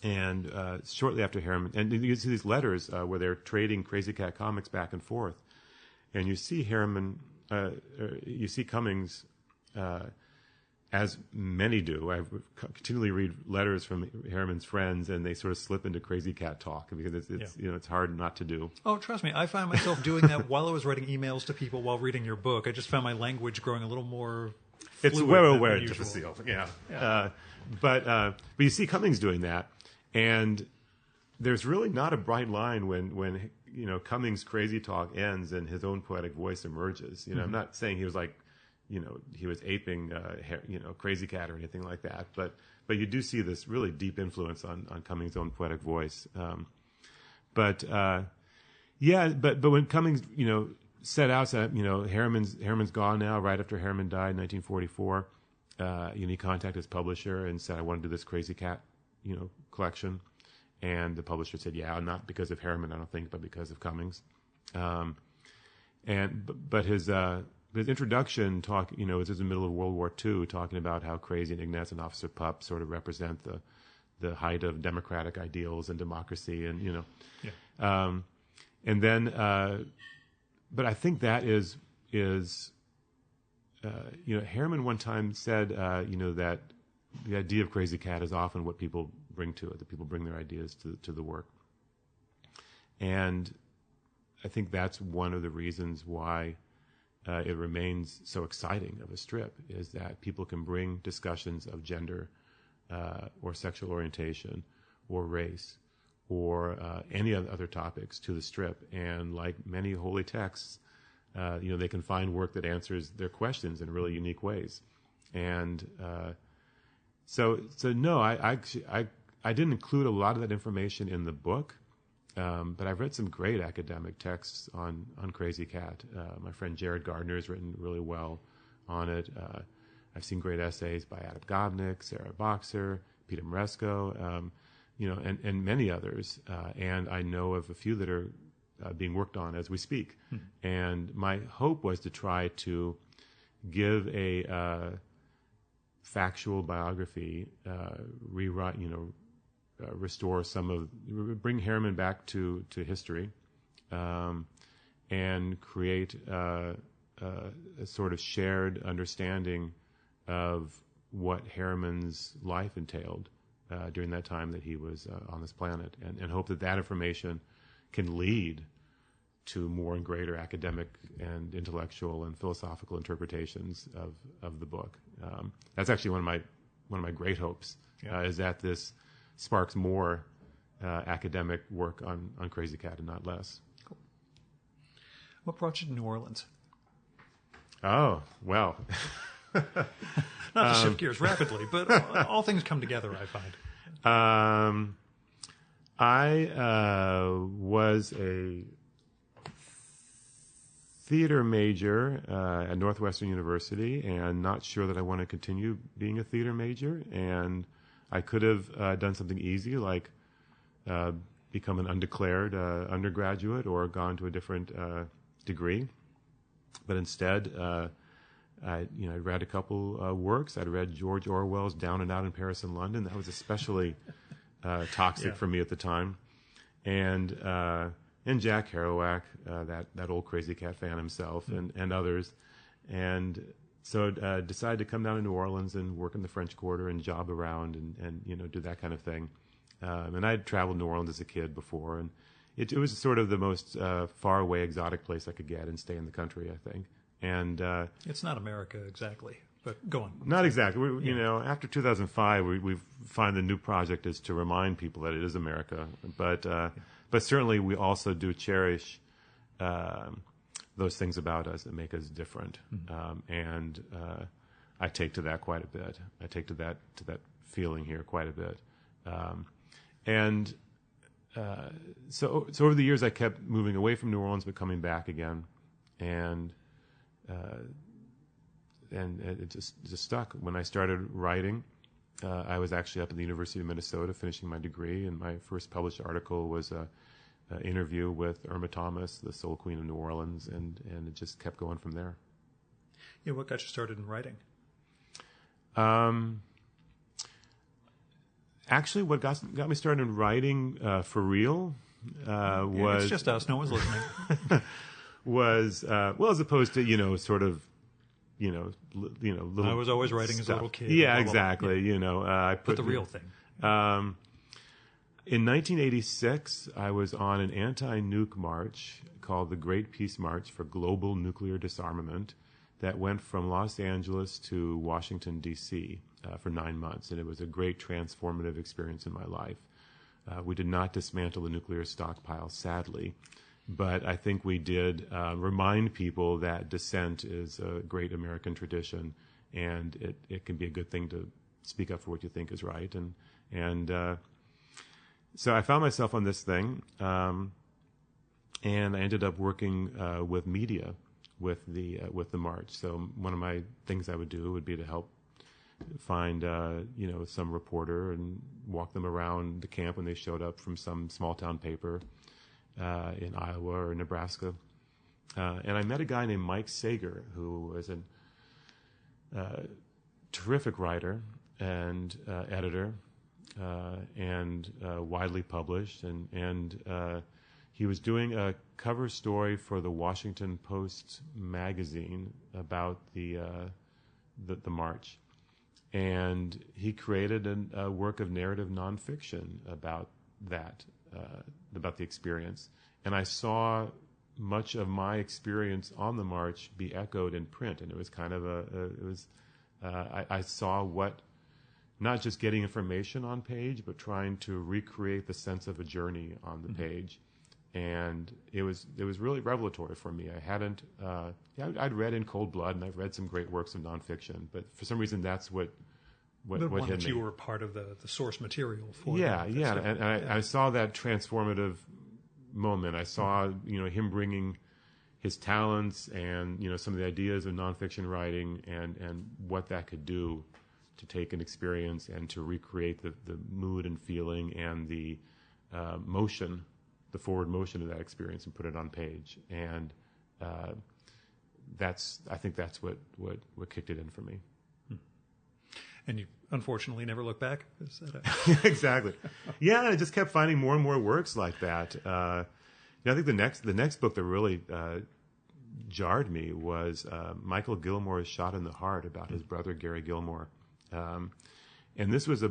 And shortly after Harriman, and you see these letters where they're trading Crazy Cat comics back and forth, and you see you see Cummings, as many do. I continually read letters from Harriman's friends, and they sort of slip into Crazy Cat talk because it's hard not to do. Oh, trust me, I found myself doing that while I was writing emails to people while reading your book. I just found my language growing a little more fluid. It's very difficult, But you see Cummings doing that. And there's really not a bright line when Cummings' crazy talk ends and his own poetic voice emerges. I'm not saying he was like, he was aping, Crazy Cat or anything like that. But you do see this really deep influence on Cummings' own poetic voice. But when Cummings, set out, Harriman's gone now. Right after Harriman died in 1944, he contacted his publisher and said, I want to do this Crazy Cat collection, and the publisher said, not because of Harriman, I don't think, but because of Cummings. But his introduction talk, was in the middle of World War II, talking about how Crazy and Ignatz and Officer Pup sort of represent the height of democratic ideals and democracy, and and then, but I think that is Harriman one time said, that the idea of Crazy Cat is often what people bring to it, that people bring their ideas to the work. And I think that's one of the reasons why it remains so exciting of a strip is that people can bring discussions of gender or sexual orientation or race or any other topics to the strip. And like many holy texts, they can find work that answers their questions in really unique ways. And so no, I didn't include a lot of that information in the book, but I've read some great academic texts on Crazy Cat. My friend Jared Gardner has written really well on it. I've seen great essays by Adam Gopnik, Sarah Boxer, Peter Maresco, and many others. And I know of a few that are being worked on as we speak. And my hope was to try to give a factual biography, rewrite, restore bring Harriman back to history, and create a sort of shared understanding of what Harriman's life entailed during that time that he was on this planet, and hope that information can lead to more and greater academic and intellectual and philosophical interpretations of the book. That's actually one of my great hopes, is that this sparks more academic work on Crazy Cat and not less. Cool. What brought you to New Orleans? Oh, well. Not to shift gears rapidly, but all things come together, I find. I was a theater major at Northwestern University, and not sure that I want to continue being a theater major. And I could have done something easy, like become an undeclared undergraduate or gone to a different degree. But instead, I read a couple works. I'd read George Orwell's Down and Out in Paris and London. That was especially toxic for me at the time. And Jack Kerouac, that old Crazy Cat fan himself, and others. And so decided to come down to New Orleans and work in the French Quarter and job around and do that kind of thing. And I'd traveled New Orleans as a kid before, and it was sort of the most far away, exotic place I could get and stay in the country, I think. And it's not America exactly, but go on. Not exactly. After 2005, we find the new project is to remind people that it is America. But certainly we also do cherish those things about us that make us different. And I take to that quite a bit. I take to that feeling here quite a bit. So over the years, I kept moving away from New Orleans, but coming back again. And it just stuck. When I started writing, I was actually up at the University of Minnesota finishing my degree, and my first published article was an interview with Irma Thomas, the Soul Queen of New Orleans, and it just kept going from there. Yeah, what got you started in writing? Actually, what got me started in writing for real was... It's just us. No one's listening. was as opposed to sort of little. I was always writing stuff. As a little kid. Yeah, exactly. I put the real thing. In 1986, I was on an anti-nuke march called the Great Peace March for Global Nuclear Disarmament that went from Los Angeles to Washington, D.C. For 9 months, and it was a great transformative experience in my life. We did not dismantle the nuclear stockpile, sadly. But I think we did remind people that dissent is a great American tradition, and it can be a good thing to speak up for what you think is right. And so I found myself on this thing, and I ended up working with media with the march. So one of my things I would do would be to help find some reporter and walk them around the camp when they showed up from some small town paper in Iowa or Nebraska. And I met a guy named Mike Sager, who was a terrific writer and editor, and widely published. And he was doing a cover story for the Washington Post magazine about the march. And he created a work of narrative nonfiction about that, about the experience. And I saw much of my experience on the march be echoed in print. And it was kind of I saw what, not just getting information on page, but trying to recreate the sense of a journey on the page. And it was really revelatory for me. I hadn't, I'd read In Cold Blood, and I've read some great works of nonfiction, but for some reason that's what the one hit that me. you were part of the source material for. Yeah, and I saw that transformative moment. I saw, him bringing his talents and, some of the ideas of nonfiction writing and what that could do to take an experience and to recreate the mood and feeling and the motion, the forward motion of that experience, and put it on page. And I think that's what kicked it in for me. And you unfortunately never look back? Is that Exactly. Yeah, I just kept finding more and more works like that. I think the next book that really jarred me was Michael Gilmore's Shot in the Heart, about his brother Gary Gilmore. And this was a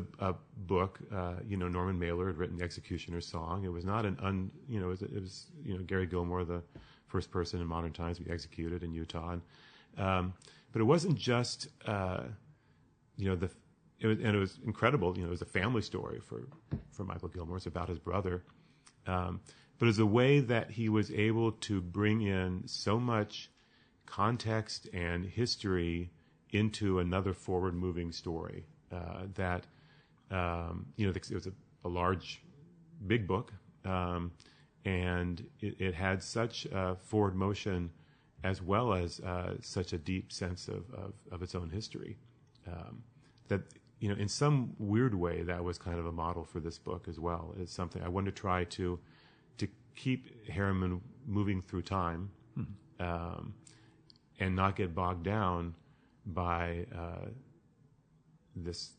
book, Norman Mailer had written The Executioner's Song. It was not it was Gary Gilmore, the first person in modern times to be executed in Utah. But it wasn't just, it was incredible. It was a family story for Michael Gilmore. It's about his brother. But it's a way that he was able to bring in so much context and history into another forward-moving story that it was a large, big book, and it had such forward motion as well as such a deep sense of its own history that in some weird way that was kind of a model for this book as well. It's something I wanted to try to keep Harriman moving through time and not get bogged down by this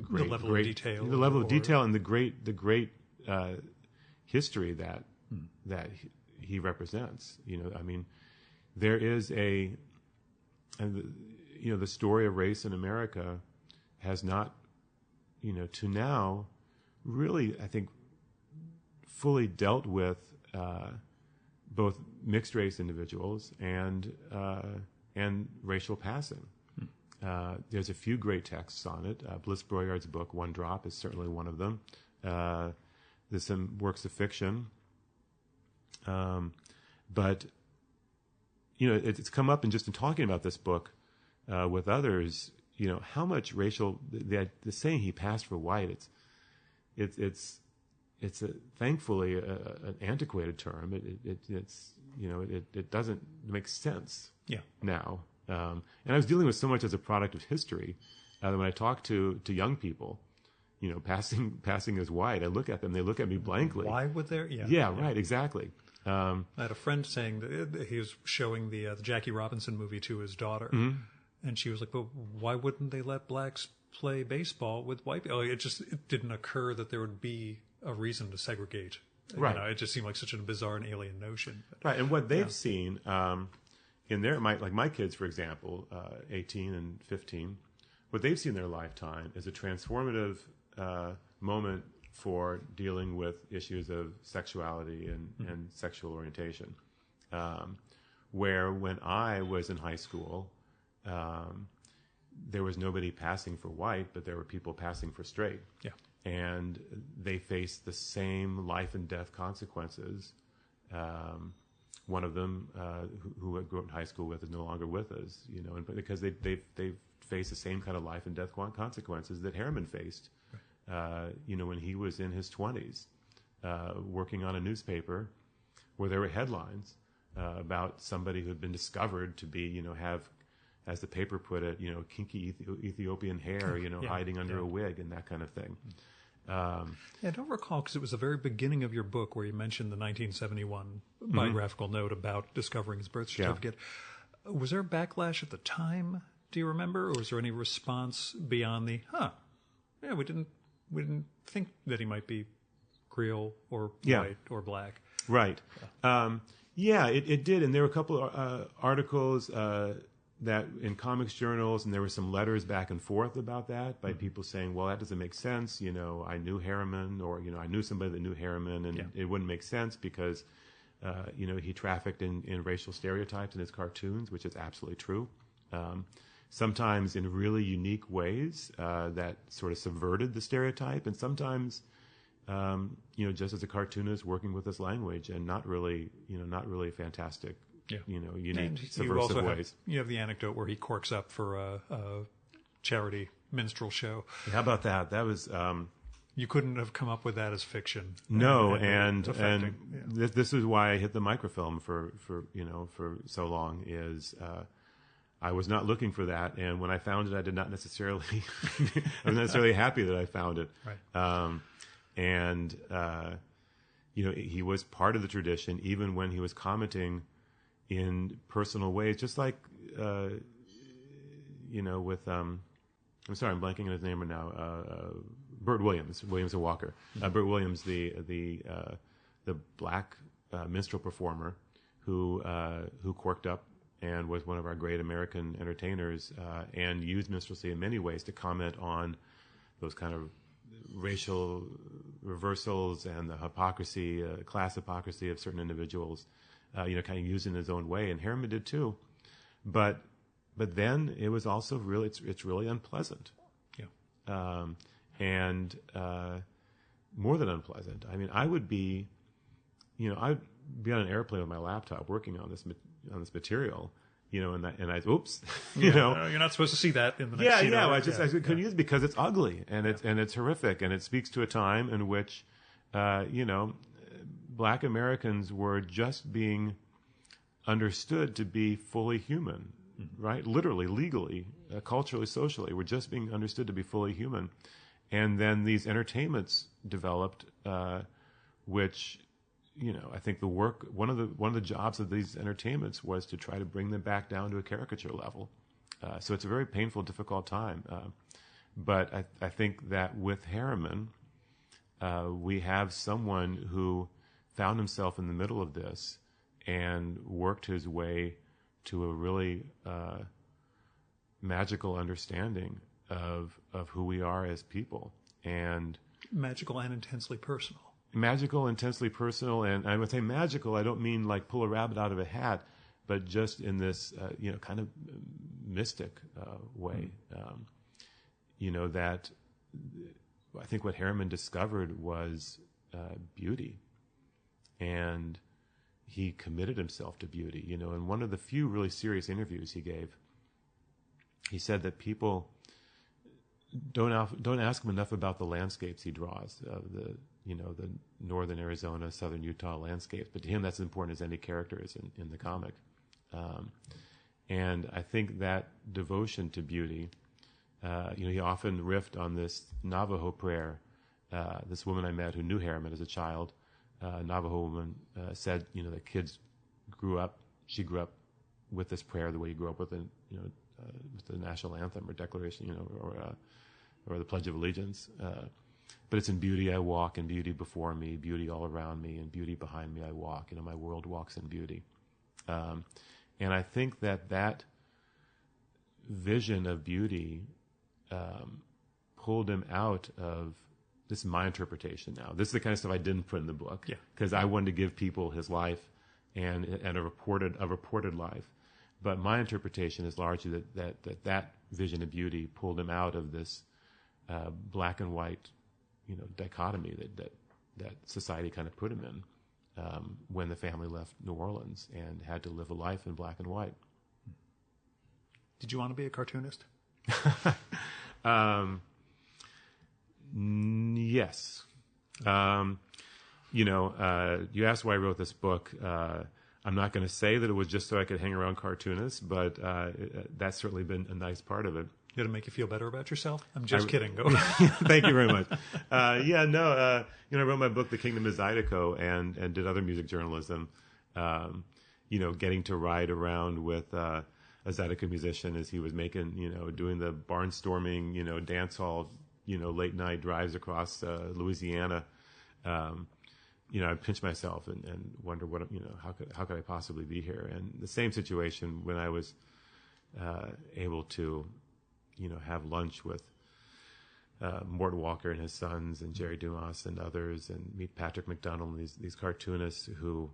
great, the level of detail, the level of detail, and the great history that he represents. There is the story of race in America has not, to now, really, I think, fully dealt with both mixed race individuals and racial passing. There's a few great texts on it. Bliss Broyard's book, One Drop, is certainly one of them. There's some works of fiction. But, it's come up in talking about this book with others, how much racial, the saying he passed for white, it's thankfully an antiquated term. It doesn't make sense now. And I was dealing with so much as a product of history that when I talk to young people, passing as white, I look at them, they look at me blankly. Why would there? Yeah, right, exactly. I had a friend saying that he was showing the Jackie Robinson movie to his daughter, and she was like, "But why wouldn't they let blacks play baseball with white people?" It didn't occur that there would be a reason to segregate. Right. It just seemed like such a bizarre and alien notion. Right, and what they've seen in their, my kids, for example, 18 and 15, what they've seen in their lifetime is a transformative moment for dealing with issues of sexuality and sexual orientation. Where when I was in high school, there was nobody passing for white, but there were people passing for straight. Yeah. And they faced the same life and death consequences. One of them, who I grew up in high school with, is no longer with us, and because they faced the same kind of life and death consequences that Harriman faced, when he was in his 20s, working on a newspaper where there were headlines about somebody who had been discovered to be, have, as the paper put it, kinky Ethiopian hair, hiding under a wig and that kind of thing. I don't recall, because it was the very beginning of your book where you mentioned the 1971 biographical note about discovering his birth certificate. Yeah. Was there a backlash at the time? Do you remember, or was there any response beyond the we didn't think that he might be Creole or white or black? Right. It did, and there were a couple of articles that in comics journals, and there were some letters back and forth about that by people saying, well, that doesn't make sense. I knew Harriman, or, I knew somebody that knew Harriman, and it wouldn't make sense because he trafficked in racial stereotypes in his cartoons, which is absolutely true. Sometimes in really unique ways that sort of subverted the stereotype, and sometimes, just as a cartoonist working with this language and not really fantastic, unique, subversive ways. You have the anecdote where he corks up for a charity minstrel show. How about that? That was. You couldn't have come up with that as fiction. No, and this is why I hit the microfilm for so long. Is I was not looking for that, and when I found it, I did not necessarily. I was necessarily happy that I found it. Right. He was part of the tradition, even when he was commenting in personal ways, just like with I'm sorry, I'm blanking on his name right now. Burt Williams and Walker. Burt Williams, the black minstrel performer who corked up and was one of our great American entertainers, and used minstrelsy in many ways to comment on those kind of racial reversals and the hypocrisy, class hypocrisy of certain individuals, kind of used in his own way. And Harriman did too. But then it was also really, it's really unpleasant. Yeah. And more than unpleasant. I mean, I'd be on an airplane with my laptop working on this material, and I oops, you're not supposed to see that in the next scene. I couldn't use it because it's ugly and it's horrific, and it speaks to a time in which, Black Americans were just being understood to be fully human, right? Literally, legally, culturally, socially, we're just being understood to be fully human. And then these entertainments developed, which, I think one of the jobs of these entertainments was to try to bring them back down to a caricature level. So it's a very painful, difficult time. But I think that with Harriman, we have someone who found himself in the middle of this and worked his way to a really magical understanding of who we are as people, and magical and intensely personal. Magical, intensely personal, and I would say magical. I don't mean like pull a rabbit out of a hat, but just in this kind of mystic way. That I think what Harriman discovered was beauty, and he committed himself to beauty. In one of the few really serious interviews he gave, he said that people don't ask him enough about the landscapes he draws, the northern Arizona, southern Utah landscapes. But to him, that's as important as any character is in the comic. And I think that devotion to beauty, he often riffed on this Navajo prayer. This woman I met who knew Harriman as a child, Navajo woman, said, that she grew up with this prayer the way you grew up with with the national anthem or declaration, or the Pledge of Allegiance. But it's in beauty I walk, and beauty before me, beauty all around me, and beauty behind me I walk. My world walks in beauty. And I think that vision of beauty pulled him out of, this is my interpretation now. This is the kind of stuff I didn't put in the book, because I wanted to give people his life and a reported life. But my interpretation is largely that vision of beauty pulled him out of this black and white, dichotomy that society kind of put him in when the family left New Orleans and had to live a life in black and white. Did you want to be a cartoonist? Yes. You asked why I wrote this book. I'm not going to say that it was just so I could hang around cartoonists, but that's certainly been a nice part of it. Did it make you feel better about yourself? I'm just kidding. Go. Thank you very much. I wrote my book, The Kingdom of Zydeco, and did other music journalism. Getting to ride around with a Zydeco musician as he was making, doing the barnstorming, dance hall, late night drives across Louisiana. I pinch myself and wonder what, how could I possibly be here? And the same situation when I was able to, have lunch with Mort Walker and his sons and Jerry Dumas and others, and meet Patrick McDonald and these cartoonists who,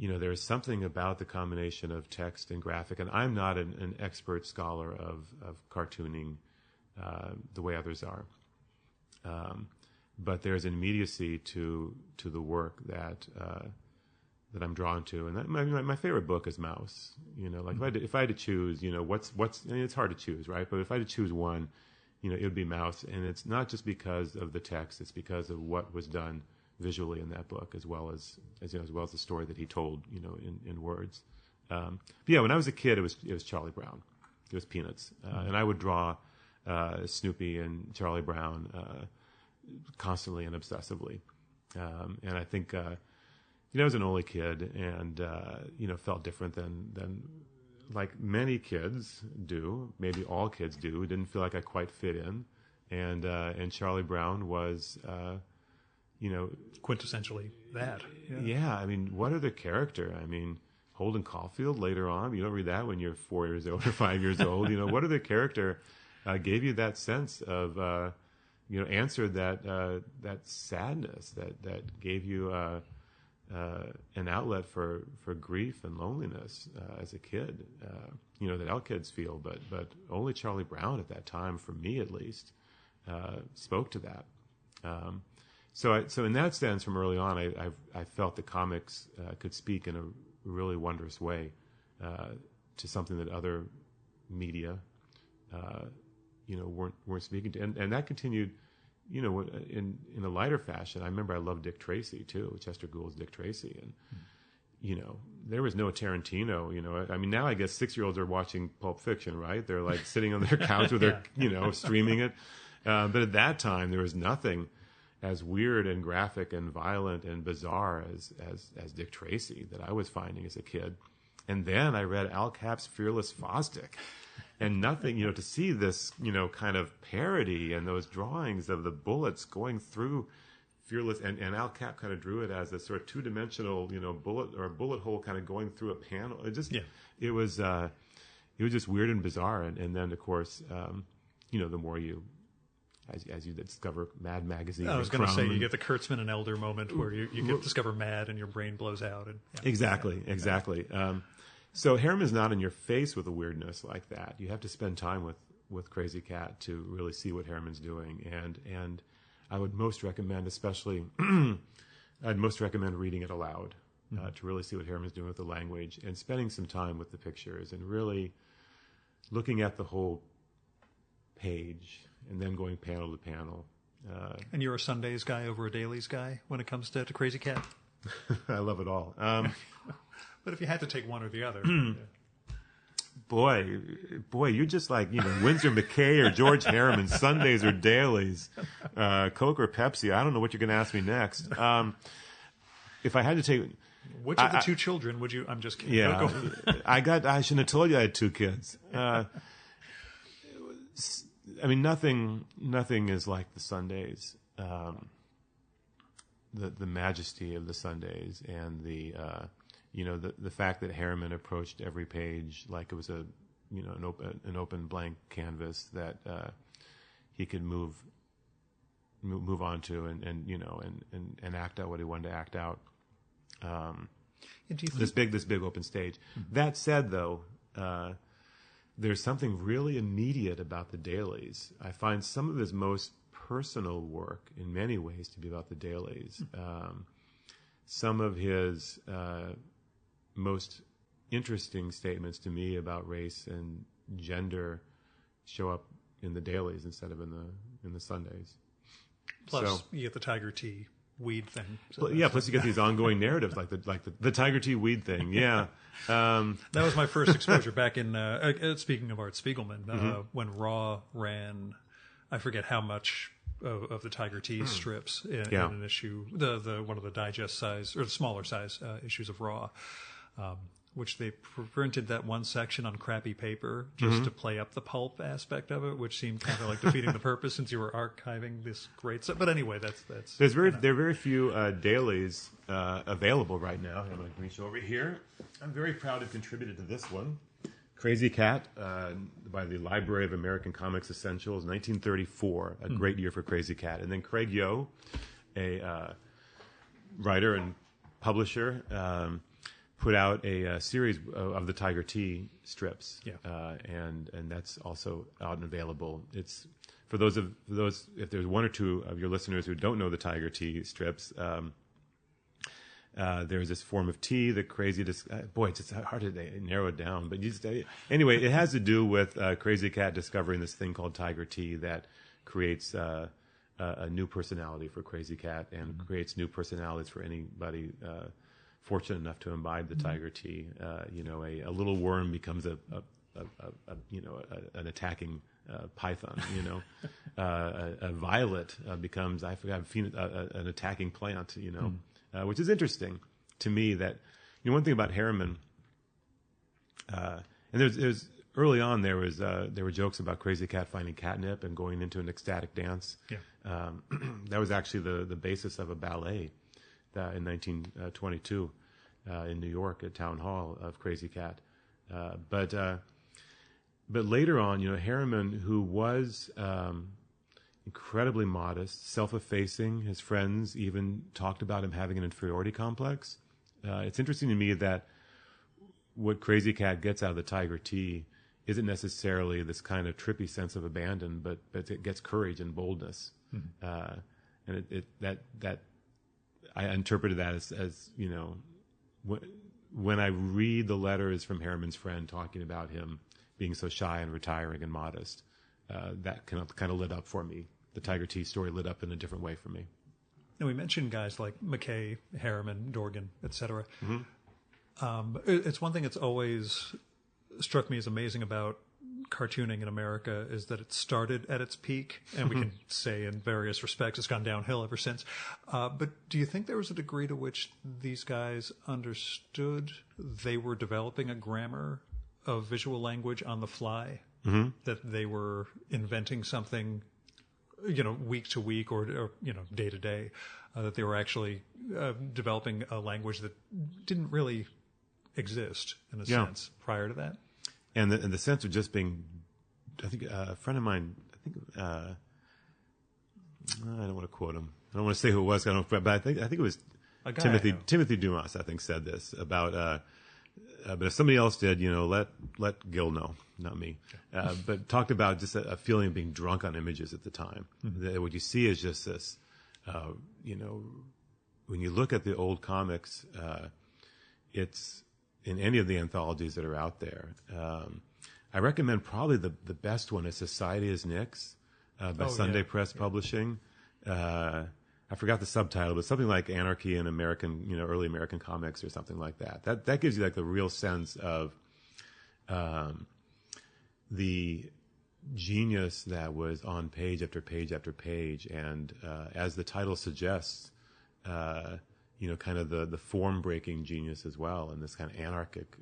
there's something about the combination of text and graphic, and I'm not an expert scholar of cartooning the way others are. But there's an immediacy to the work that I'm drawn to, and my favorite book is Mouse. If I had to choose, it's hard to choose, right? But if I had to choose one, it would be Mouse, and it's not just because of the text; it's because of what was done visually in that book, as well as the story that he told, in words. When I was a kid, it was Charlie Brown, it was Peanuts, and I would draw Snoopy and Charlie Brown constantly and obsessively, and I think I was an only kid, and felt different than like many kids do, maybe all kids do. Didn't feel like I quite fit in, and Charlie Brown was. Quintessentially that. Yeah. I mean, what other character? I mean, Holden Caulfield later on, you don't read that when you're 4 years old or 5 years old. What other character gave you that sense of, answered that sadness, that gave you an outlet for grief and loneliness as a kid, that all kids feel, but only Charlie Brown at that time, for me at least, spoke to that. So in that sense, from early on, I felt that comics could speak in a really wondrous way to something that other media, weren't speaking to, and that continued, in a lighter fashion. I remember I loved Dick Tracy too, Chester Gould's Dick Tracy, and there was no Tarantino. I mean, now I guess 6-year-olds are watching Pulp Fiction, right? They're like sitting on their couch with their, streaming it, but at that time there was nothing as weird and graphic and violent and bizarre as Dick Tracy that I was finding as a kid. And then I read Al Cap's Fearless Fosdick, and nothing, to see this, kind of parody and those drawings of the bullets going through Fearless, and Al Cap kind of drew it as a sort of two-dimensional, bullet hole kind of going through a panel. It was just weird and bizarre. And then of course, the more as you discover Mad Magazine. I was going to say, you get the Kurtzman and Elder moment where you get discover Mad and your brain blows out. Exactly. So Harriman's not in your face with a weirdness like that. You have to spend time with Crazy Cat to really see what Harriman's doing. And I would most recommend, reading it aloud to really see what Harriman's doing with the language, and spending some time with the pictures and really looking at the whole page, and then going panel to panel. And you're a Sundays guy over a dailies guy when it comes to Crazy Cat? I love it all. But if you had to take one or the other. Boy, you're just like, Winsor McKay or George Harriman, Sundays or dailies, Coke or Pepsi. I don't know what you're going to ask me next. If I had to take... Which of the two children would you... I'm just kidding. Yeah, I shouldn't have told you I had 2 kids. I mean, nothing is like the Sundays. The majesty of the Sundays, and the fact that Harriman approached every page like it was an open blank canvas that he could move on to, and act out what he wanted to act out. This big open stage. Mm-hmm. That said, though, there's something really immediate about the dailies. I find some of his most personal work in many ways to be about the dailies. Some of his most interesting statements to me about race and gender show up in the dailies instead of in the Sundays. Plus, you get the Tiger Tea weed thing. So plus you get these ongoing narratives like the Tiger Tea weed thing. Yeah. That was my first exposure back in, speaking of Art Spiegelman, when Raw ran, I forget how much of the Tiger Tea strips in an issue, the one of the digest size or the smaller size issues of Raw, which they printed that one section on crappy paper just to play up the pulp aspect of it, which seemed kind of like defeating the purpose since you were archiving this great stuff. But anyway, that's there are very few dailies available right now. I'm going to reach over here. I'm very proud to have contributed to this one. Crazy Cat by the Library of American Comics Essentials, 1934, a great year for Crazy Cat. And then Craig Yo, a writer and publisher, put out a series of the Tiger Tea strips, Yeah. And that's also out and available. It's for those if there's one or two of your listeners who don't know the Tiger Tea strips. There's this form of tea that Crazy it's just hard to narrow it down. But anyway, it has to do with Crazy Cat discovering this thing called Tiger Tea that creates a new personality for Crazy Cat and creates new personalities for anybody fortunate enough to imbibe the Tiger Tea. A little worm becomes an attacking python. A violet becomes an attacking plant. Which is interesting to me. That one thing about Harriman, and there's early on there were jokes about Crazy Cat finding catnip and going into an ecstatic dance. Yeah. That was actually the basis of a ballet in 1922 in New York at Town Hall of Crazy Cat. But later on, Harriman, who was incredibly modest, self-effacing. His friends even talked about him having an inferiority complex. It's interesting to me that what Crazy Cat gets out of the Tiger Tea isn't necessarily this kind of trippy sense of abandon, but it gets courage and boldness. And that I interpreted that as when I read the letters from Harriman's friend talking about him being so shy and retiring and modest, that kind of lit up for me. The Tiger Tea story lit up in a different way for me. Now, we mentioned guys like McKay, Harriman, Dorgan, etc. It's one thing that's always struck me as amazing about cartooning in America is that it started at its peak, and we can say in various respects it's gone downhill ever since. But do you think there was a degree to which these guys understood they were developing a grammar of visual language on the fly? That they were inventing something, week to week or day to day, that they were actually developing a language that didn't really exist in a sense prior to that? And the sense of just being, I think a friend of mine, I don't want to quote him. I don't want to say who it was, but I think it was Timothy Dumas, I think, said this about, but if somebody else did, let Gil know, not me. But talked about just a feeling of being drunk on images at the time. That what you see is just this, when you look at the old comics, it's in any of the anthologies that are out there. I recommend probably the best one is Society is Nix by Sunday Press Publishing. I forgot the subtitle, but something like Anarchy in American, early American comics or something like that. That gives you like the real sense of the genius that was on page after page after page, and as the title suggests, kind of the form-breaking genius as well, and this kind of anarchic,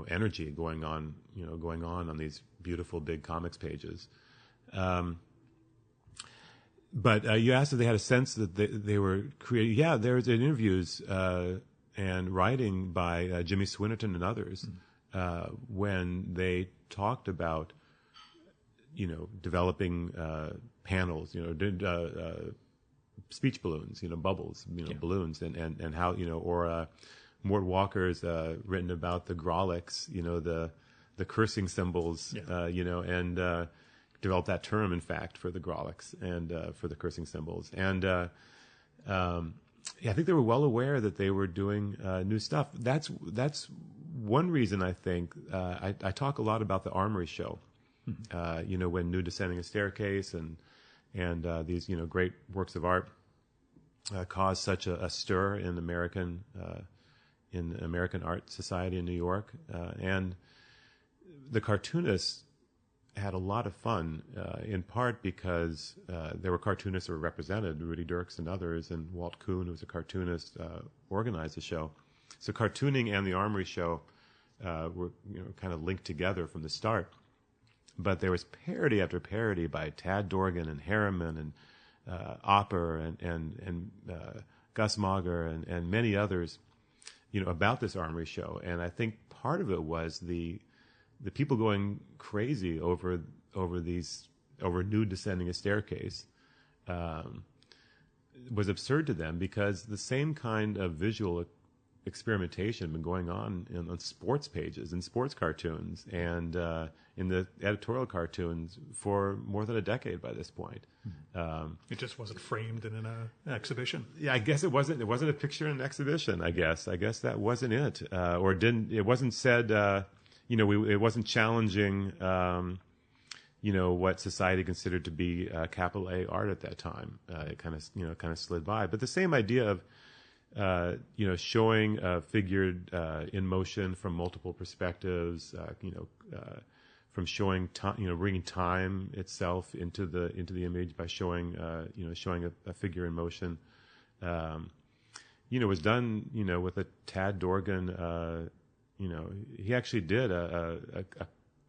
energy going on these beautiful big comics pages. But you asked if they had a sense that they were creating. Yeah, there's interviews and writing by Jimmy Swinnerton and others when they talked about, developing panels, speech balloons, bubbles, balloons, and how, or Mort Walker's written about the Grolics, the cursing symbols, and developed that term, in fact, for the Grolics and for the cursing symbols. And I think they were well aware that they were doing new stuff. That's one reason I think I talk a lot about the Armory show. When New Descending a Staircase and these great works of art caused such a stir in American art society in New York, and the cartoonists had a lot of fun, in part because there were cartoonists that were represented, Rudy Dirks and others, and Walt Kuhn, who was a cartoonist, organized the show. So cartooning and the Armory show were kind of linked together from the start. But there was parody after parody by Tad Dorgan and Harriman and Opper and Gus Mauger and many others, about this Armory show. And I think part of it was the people going crazy over New Descending a Staircase was absurd to them, because the same kind of visual experimentation been going on on sports pages and sports cartoons and in the editorial cartoons for more than a decade by this point. It just wasn't framed in an exhibition. Yeah, I guess it wasn't a picture in an exhibition. I guess that wasn't it, or it wasn't said. It wasn't challenging. What society considered to be capital A art at that time. It kind of slid by. But the same idea of showing figured in motion from multiple perspectives, from showing time, bringing time itself into the image by showing a figure in motion, was done, with a Tad Dorgan. He actually did I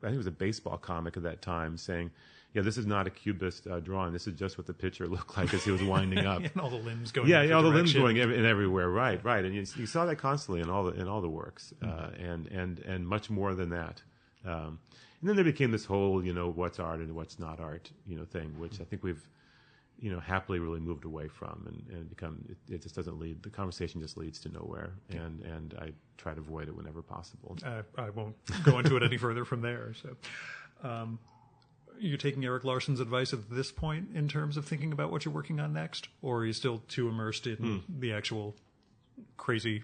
think it was a baseball comic at that time saying, yeah, this is not a cubist drawing. This is just what the pitcher looked like as he was winding up. And all the limbs going. Yeah, all the limbs going in everywhere. Right. And you saw that constantly in all the works, and much more than that. And then there became this whole, what's art and what's not art, thing, which I think we've, happily really moved away from, and become. It just doesn't lead. The conversation just leads to nowhere, and I try to avoid it whenever possible. I won't go into it any further from there. So. You're taking Erik Larson's advice at this point in terms of thinking about what you're working on next, or are you still too immersed in the actual crazy?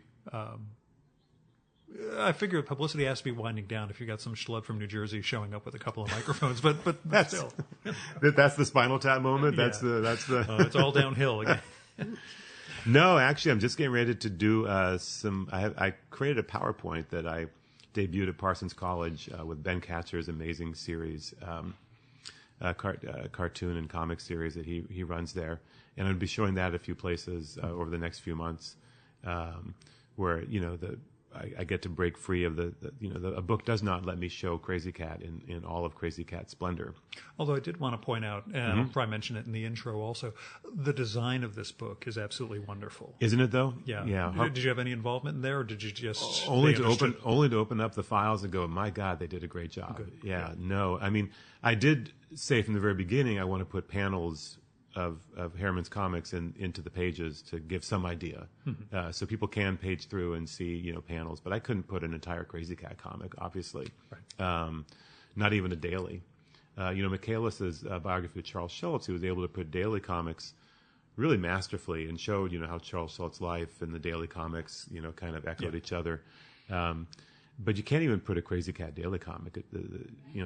I figure publicity has to be winding down if you got some schlub from New Jersey showing up with a couple of microphones, but still, that's the Spinal Tap moment. Yeah. That's the. It's all downhill again. No, actually, I'm just getting ready to do some. I created a PowerPoint that I debuted at Parsons College with Ben Katzer's amazing series. Cartoon and comic series that he runs there, and I'll be showing that at a few places over the next few months, where I get to break free of a book does not let me show Crazy Cat in all of Crazy Cat's splendor. Although I did want to point out, and I'll probably mention it in the intro also, the design of this book is absolutely wonderful. Isn't it though? Yeah. Did you have any involvement in there, or did you just only to open up the files and go, my God, they did a great job. Good. Yeah. No, I mean, I did say from the very beginning I want to put panels of Harriman's comics into the pages to give some idea, so people can page through and see panels. But I couldn't put an entire Crazy Cat comic, obviously, right. Not even a daily. Michaelis's biography of Charles Schulz, he was able to put daily comics really masterfully and showed how Charles Schulz's life and the daily comics kind of echoed each other. But you can't even put a Crazy Cat daily comic.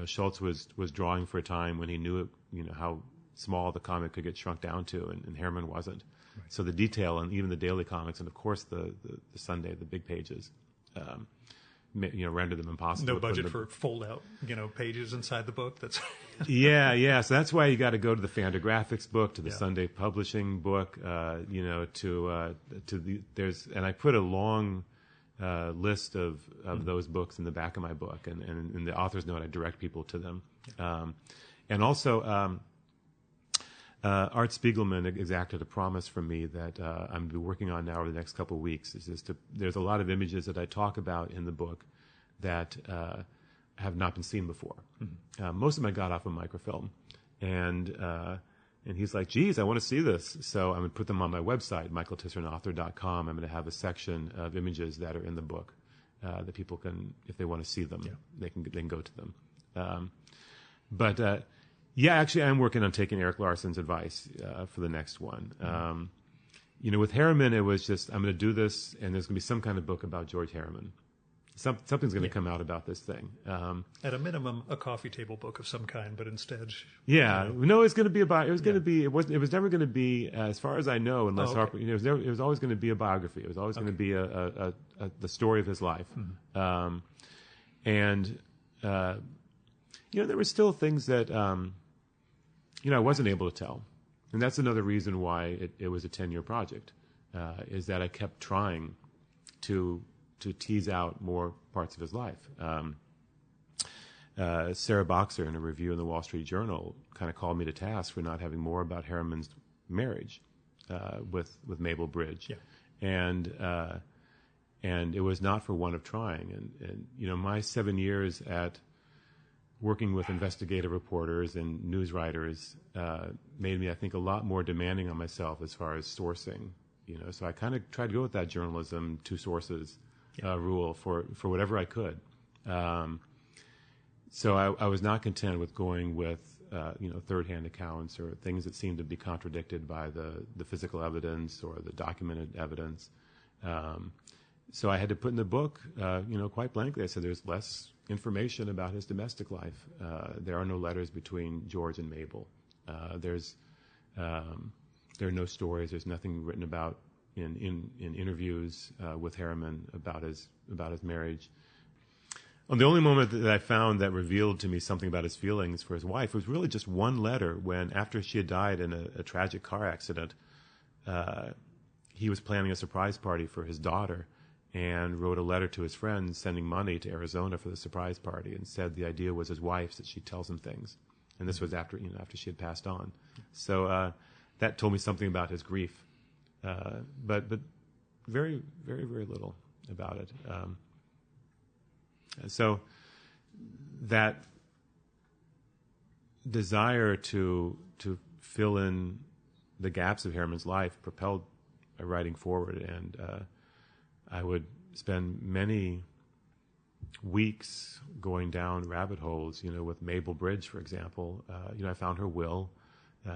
Schulz was drawing for a time when he knew how small the comic could get shrunk down to, and Harriman wasn't. Right. So the detail and even the daily comics, and of course the Sunday, the big pages, render them impossible. No budget for fold out, pages inside the book. That's yeah. So that's why you got to go to the Fantagraphics book, to the Sunday publishing book, there's, and I put a long list of those books in the back of my book, and in the author's note I direct people to them, and also. Art Spiegelman exacted a promise from me that I'm going to be working on now over the next couple of weeks. There's a lot of images that I talk about in the book that have not been seen before. Mm-hmm. Most of them I got off of microfilm, and he's like, "Geez, I want to see this." So I'm going to put them on my website, michaeltisserandauthor.com. I'm going to have a section of images that are in the book that people can, if they want to see them, they can go to them. Yeah, actually, I'm working on taking Erik Larson's advice for the next one. With Harriman, it was just, I'm going to do this, and there's going to be some kind of book about George Harriman. Something's going to come out about this thing. At a minimum, a coffee table book of some kind, but instead... Yeah. No, it's going to be about... It was going to be... It was never going to be, as far as I know, unless Harper... It was always going to be a biography. It was always going to be the story of his life. Mm-hmm. There were still things that... I wasn't able to tell. And that's another reason why it was a 10-year project, is that I kept trying to tease out more parts of his life. Sarah Boxer, in a review in the Wall Street Journal, kind of called me to task for not having more about Harriman's marriage with Mabel Bridge. Yeah. And it was not for want of trying. And my 7 years at working with investigative reporters and news writers made me, I think, a lot more demanding on myself as far as sourcing So I kind of tried to go with that journalism, two sources rule for whatever I could. So I was not content with going with third-hand accounts or things that seemed to be contradicted by the physical evidence or the documented evidence. So I had to put in the book, quite blankly, I said there's less information about his domestic life. There are no letters between George and Mabel. There are no stories. There's nothing written about in interviews with Harriman about his marriage. The only moment that I found that revealed to me something about his feelings for his wife was really just one letter when, after she had died in a tragic car accident, he was planning a surprise party for his daughter and wrote a letter to his friends sending money to Arizona for the surprise party, and said the idea was his wife's, that she'd tell him things. And this was after she had passed on. So that told me something about his grief, but very, very, very little about it. So that desire to fill in the gaps of Harriman's life propelled my writing forward, and I would spend many weeks going down rabbit holes, with Mabel Bridge, for example. I found her will.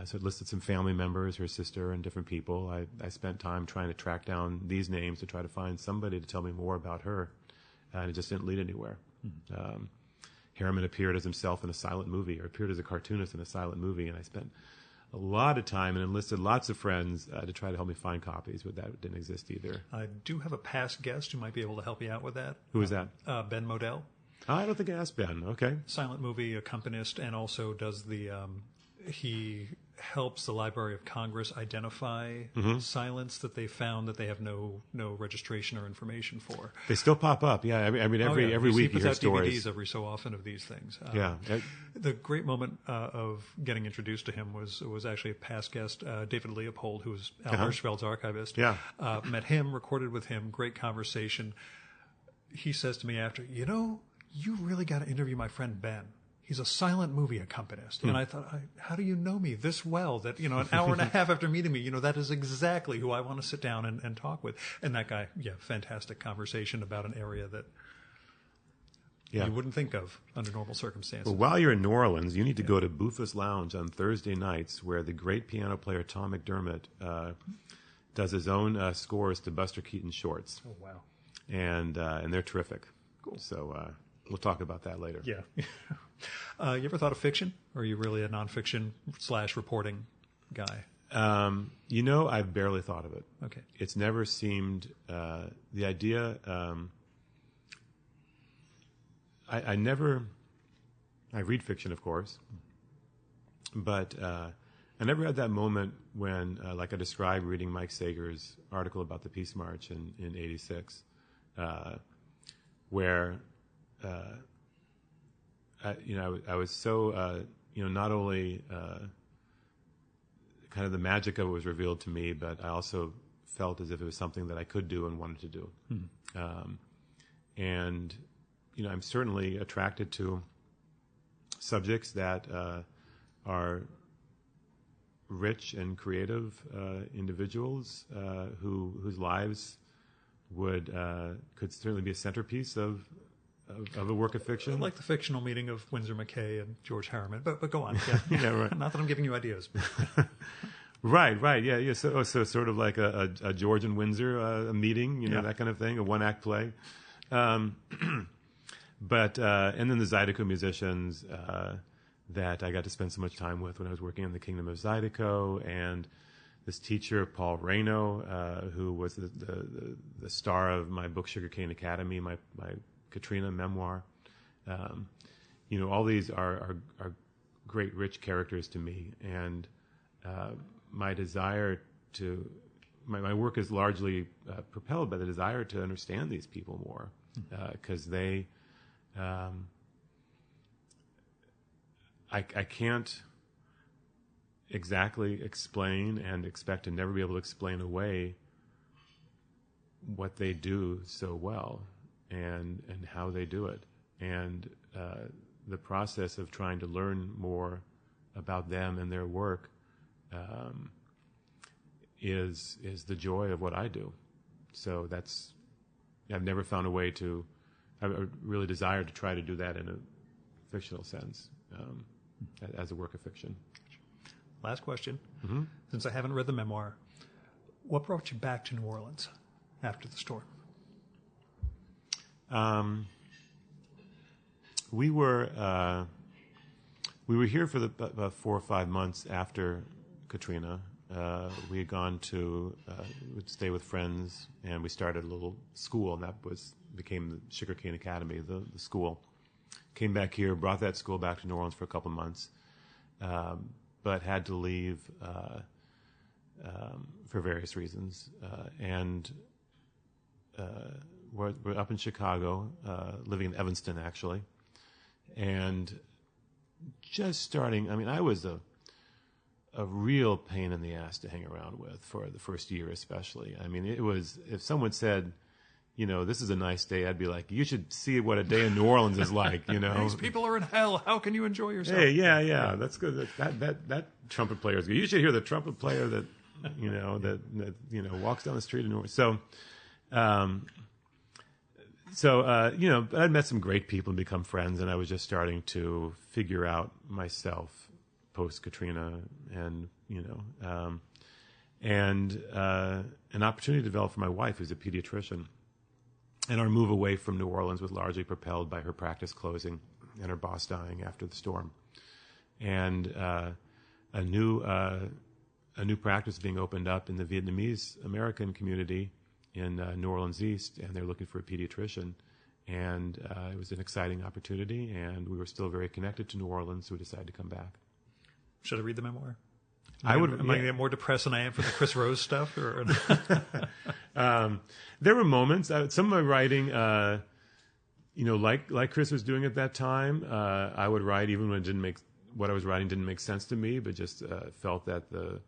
So it listed some family members, her sister, and different people. I spent time trying to track down these names to try to find somebody to tell me more about her, and it just didn't lead anywhere. Mm-hmm. Harriman appeared as himself in a silent movie, or appeared as a cartoonist in a silent movie, and I spent a lot of time and enlisted lots of friends to try to help me find copies, but that didn't exist either. I do have a past guest who might be able to help you out with that. Who is that? Ben Modell. I don't think I asked Ben. Okay. Silent movie accompanist, and also does the he helps the Library of Congress identify silence that they found that they have no registration or information for. They still pop up. Yeah, I mean every week you hear stories. He puts out DVDs every so often of these things. Yeah. The great moment of getting introduced to him was actually a past guest, David Leopold, who was Al Hirschfeld's archivist. Yeah. Met him, recorded with him, great conversation. He says to me after, you really got to interview my friend Ben. He's a silent movie accompanist. And I thought, how do you know me this well that, an hour and a half after meeting me, that is exactly who I want to sit down and talk with. And that guy, fantastic conversation about an area that you wouldn't think of under normal circumstances. Well, while you're in New Orleans, you need to go to Buffa's Lounge on Thursday nights, where the great piano player Tom McDermott does his own scores to Buster Keaton's shorts. Oh, wow. And they're terrific. Cool. So we'll talk about that later. Yeah. You ever thought of fiction? Or are you really a nonfiction / reporting guy? I've barely thought of it. Okay. It's never seemed, the idea, I read fiction, of course, but I never had that moment when, like I described reading Mike Sager's article about the Peace March in 86, where I was so, not only kind of the magic of it was revealed to me, but I also felt as if it was something that I could do and wanted to do. And, I'm certainly attracted to subjects that are rich and creative individuals whose lives could certainly be a centerpiece of a work of fiction. Like the fictional meeting of Winsor McCay and George Harriman. But go on. Yeah, right. Not that I'm giving you ideas. Right. Yeah. So sort of like a George and Windsor a meeting, that kind of thing, a one-act play. But and then the Zydeco musicians that I got to spend so much time with when I was working in the Kingdom of Zydeco, and this teacher, Paul Reno, who was the star of my book Sugarcane Academy, my Katrina memoir. All these are great, rich characters to me, and my desire to my work is largely propelled by the desire to understand these people more, because they. I can't exactly explain and expect to never be able to explain away what they do so well and how they do it. And the process of trying to learn more about them and their work is the joy of what I do. So I've never found a way to. I really desire to try to do that in a fictional sense, as a work of fiction. Last question. Mm-hmm. Since I haven't read the memoir, what brought you back to New Orleans after the storm? We were here for about 4 or 5 months after Katrina. We had gone to would stay with friends, and we started a little school, and that became the Sugarcane Academy, the school. Came back here, brought that school back to New Orleans for a couple months, but had to leave for various reasons. We're up in Chicago, living in Evanston, actually, and just starting. I mean, I was a real pain in the ass to hang around with for the first year, especially. I mean, it was, if someone said, this is a nice day, I'd be like, you should see what a day in New Orleans is like, These people are in hell. How can you enjoy yourself? Hey, yeah, that's good. That trumpet player is good. You should hear the trumpet player that walks down the street in New Orleans. But I'd met some great people and become friends, and I was just starting to figure out myself post Katrina, and an opportunity developed for my wife, who's a pediatrician, and our move away from New Orleans was largely propelled by her practice closing and her boss dying after the storm, and a new practice being opened up in the Vietnamese American community in New Orleans East, and they're looking for a pediatrician. And it was an exciting opportunity, and we were still very connected to New Orleans, so we decided to come back. Should I read the memoir? I would. Am I going to get more depressed than I am for the Chris Rose stuff? Or there were moments. Some of my writing, like Chris was doing at that time, I would write even when what I was writing didn't make sense to me, but just felt that the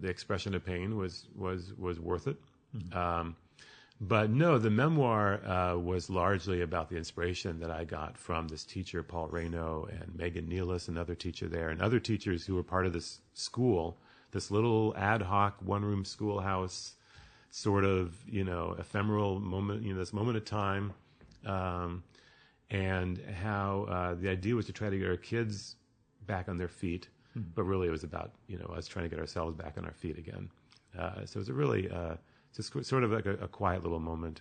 expression of pain was worth it. Mm-hmm. But no, the memoir was largely about the inspiration that I got from this teacher, Paul Reynaud, and Megan Nealis, another teacher there, and other teachers who were part of this school, this little ad hoc one-room schoolhouse, sort of, ephemeral moment, this moment of time, and how the idea was to try to get our kids back on their feet, but really it was about, us trying to get ourselves back on our feet again. So it was a really... just sort of like a quiet little moment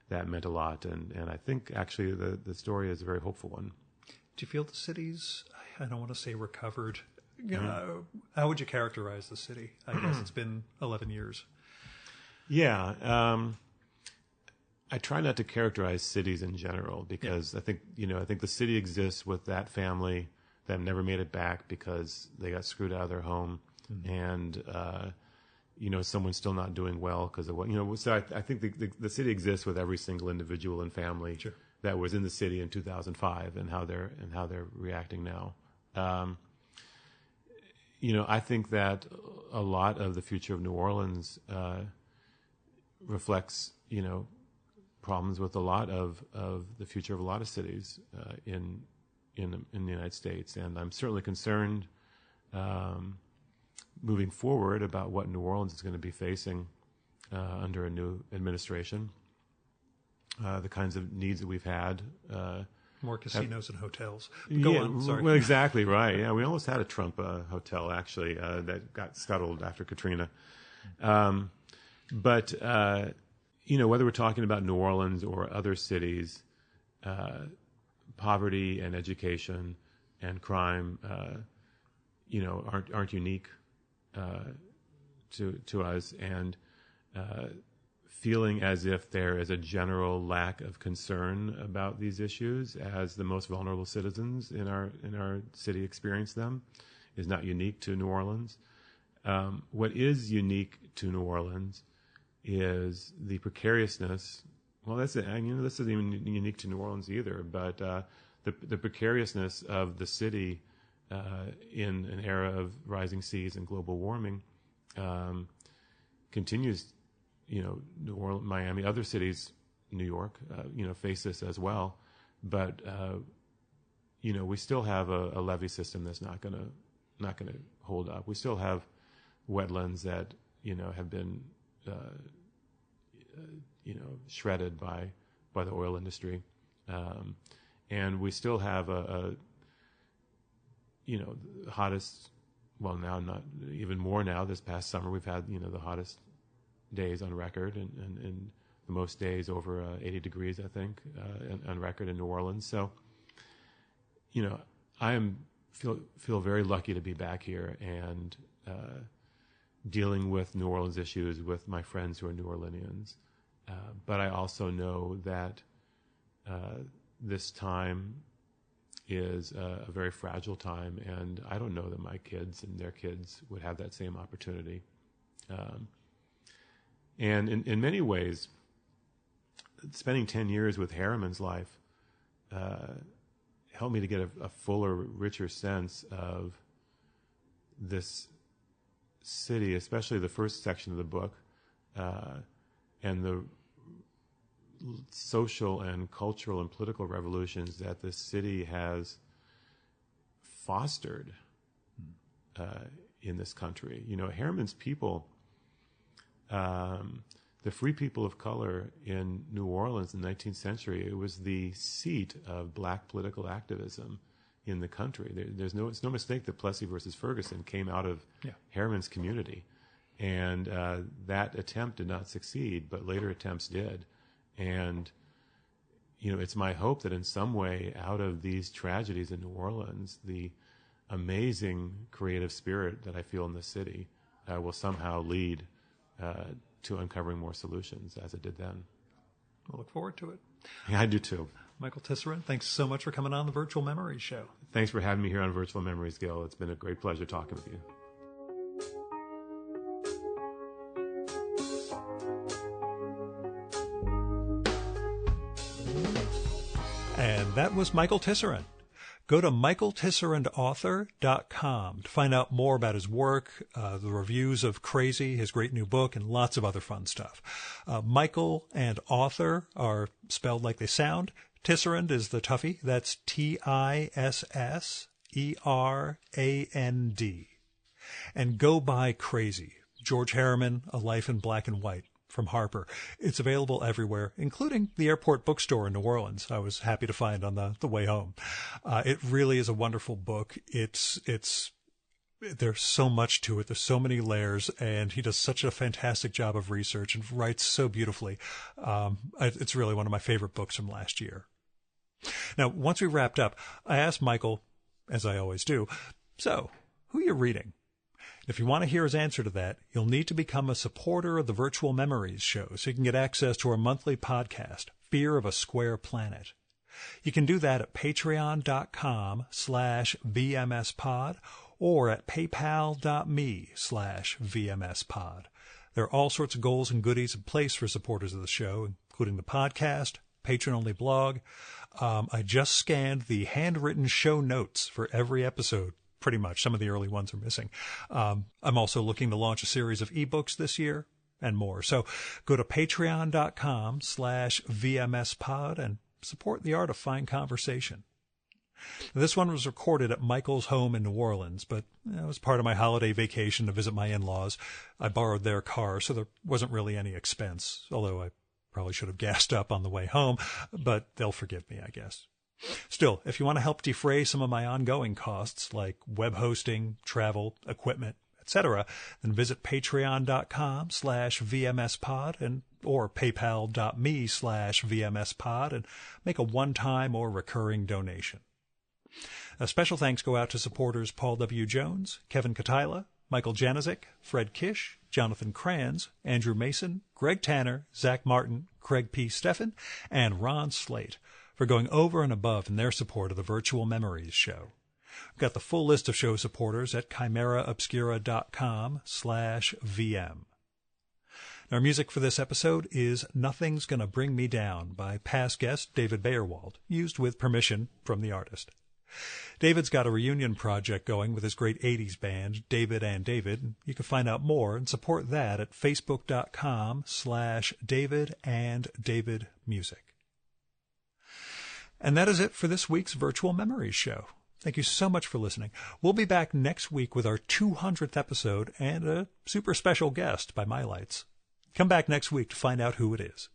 that meant a lot, and I think actually the story is a very hopeful one. Do you feel the city's, I don't want to say recovered, how would you characterize the city? I guess it's been 11 years. Yeah, I try not to characterize cities in general because I think the city exists with that family that never made it back because they got screwed out of their home, and someone's still not doing well because of what, so I think the city exists with every single individual and family that was in the city in 2005 and how they're reacting now. I think that a lot of the future of New Orleans reflects, problems with a lot of the future of a lot of cities in the United States. And I'm certainly concerned moving forward about what New Orleans is going to be facing under a new administration, the kinds of needs that we've had. More casinos and hotels. Go on, sorry. Well, exactly, right. Yeah, we almost had a Trump hotel, actually, that got scuttled after Katrina. But whether we're talking about New Orleans or other cities, poverty and education and crime, aren't unique to us, and feeling as if there is a general lack of concern about these issues as the most vulnerable citizens in our city experience them is not unique to New Orleans. What is unique to New Orleans is the precariousness. Well, that's it. This isn't even unique to New Orleans either, but the precariousness of the city in an era of rising seas and global warming continues. New Orleans, Miami, other cities, New York, face this as well. But we still have a levee system that's not going to hold up. We still have wetlands that have been, shredded by the oil industry. And we still have the hottest, well, now not even more now, this past summer, we've had, the hottest days on record and the most days over 80 degrees, I think, on record in New Orleans. So, I feel very lucky to be back here and dealing with New Orleans issues with my friends who are New Orleanians. But I also know that this time is a very fragile time, and I don't know that my kids and their kids would have that same opportunity. And in many ways, spending 10 years with Harriman's life helped me to get a fuller, richer sense of this city, especially the first section of the book, and the social and cultural and political revolutions that this city has fostered in this country. Harriman's people, the free people of color in New Orleans in the 19th century, it was the seat of black political activism in the country. It's no mistake that Plessy versus Ferguson came out of Harriman's community. And that attempt did not succeed, but later attempts did. And, it's my hope that in some way, out of these tragedies in New Orleans, the amazing creative spirit that I feel in the city will somehow lead to uncovering more solutions, as it did then. We'll look forward to it. Yeah, I do too. Michael Tisserand, thanks so much for coming on the Virtual Memories Show. Thanks for having me here on Virtual Memories, Gil. It's been a great pleasure talking with you. And that was Michael Tisserand. Go to michaeltisserandauthor.com to find out more about his work, the reviews of Crazy, his great new book, and lots of other fun stuff. Michael and author are spelled like they sound. Tisserand is the toughie. That's Tisserand. And go buy Crazy, George Harriman, A Life in Black and White, from Harper. It's available everywhere, including the airport bookstore in New Orleans. I was happy to find on the way home. It really is a wonderful book. There's so much to it. There's so many layers, and he does such a fantastic job of research and writes so beautifully. It's really one of my favorite books from last year. Now, once we wrapped up, I asked Michael, as I always do, so who are you reading? If you want to hear his answer to that, you'll need to become a supporter of the Virtual Memories Show so you can get access to our monthly podcast, Fear of a Square Planet. You can do that at patreon.com/VMSpod or at paypal.me/VMSpod. There are all sorts of goals and goodies in place for supporters of the show, including the podcast, patron-only blog. I just scanned the handwritten show notes for every episode. Pretty much. Some of the early ones are missing. I'm also looking to launch a series of ebooks this year and more. So go to patreon.com/VMSpod and support the art of fine conversation. This one was recorded at Michael's home in New Orleans, but it was part of my holiday vacation to visit my in-laws. I borrowed their car, so there wasn't really any expense, although I probably should have gassed up on the way home, but they'll forgive me, I guess. Still, if you want to help defray some of my ongoing costs, like web hosting, travel, equipment, etc., then visit patreon.com/VMSpod or paypal.me/VMSpod and make a one-time or recurring donation. A special thanks go out to supporters Paul W. Jones, Kevin Katila, Michael Janizik, Fred Kish, Jonathan Kranz, Andrew Mason, Greg Tanner, Zach Martin, Craig P. Steffen, and Ron Slate for going over and above in their support of the Virtual Memories Show. We've got the full list of show supporters at chimeraobscura.com/VM. Our music for this episode is Nothing's Gonna Bring Me Down by past guest David Bayerwald, used with permission from the artist. David's got a reunion project going with his great 80s band, David and David. You can find out more and support that at facebook.com/DavidandDavidMusic. And that is it for this week's Virtual Memories Show. Thank you so much for listening. We'll be back next week with our 200th episode and a super special guest by my lights. Come back next week to find out who it is.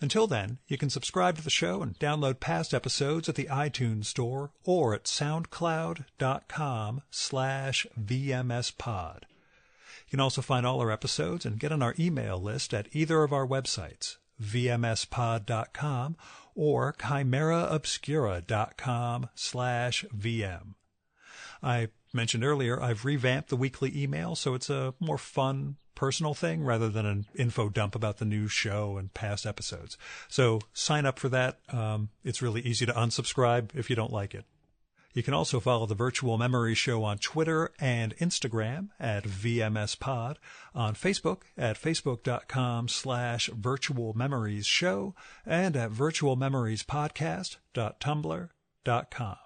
Until then, you can subscribe to the show and download past episodes at the iTunes Store or at soundcloud.com/VMSpod. You can also find all our episodes and get on our email list at either of our websites, vmspod.com or chimeraobscura.com/VM. I mentioned earlier I've revamped the weekly email so it's a more fun, personal thing rather than an info dump about the new show and past episodes. So sign up for that. It's really easy to unsubscribe if you don't like it. You can also follow the Virtual Memories Show on Twitter and Instagram at VMSPod, on Facebook at facebook.com/virtualmemoriesshow, and at virtualmemoriespodcast.tumblr.com.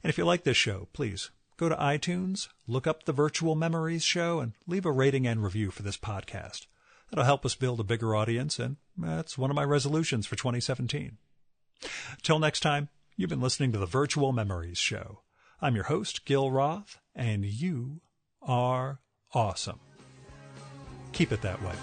And if you like this show, please go to iTunes, look up the Virtual Memories Show, and leave a rating and review for this podcast. That'll help us build a bigger audience, and that's one of my resolutions for 2017. Till next time, you've been listening to the Virtual Memories Show. I'm your host, Gil Roth, and you are awesome. Keep it that way.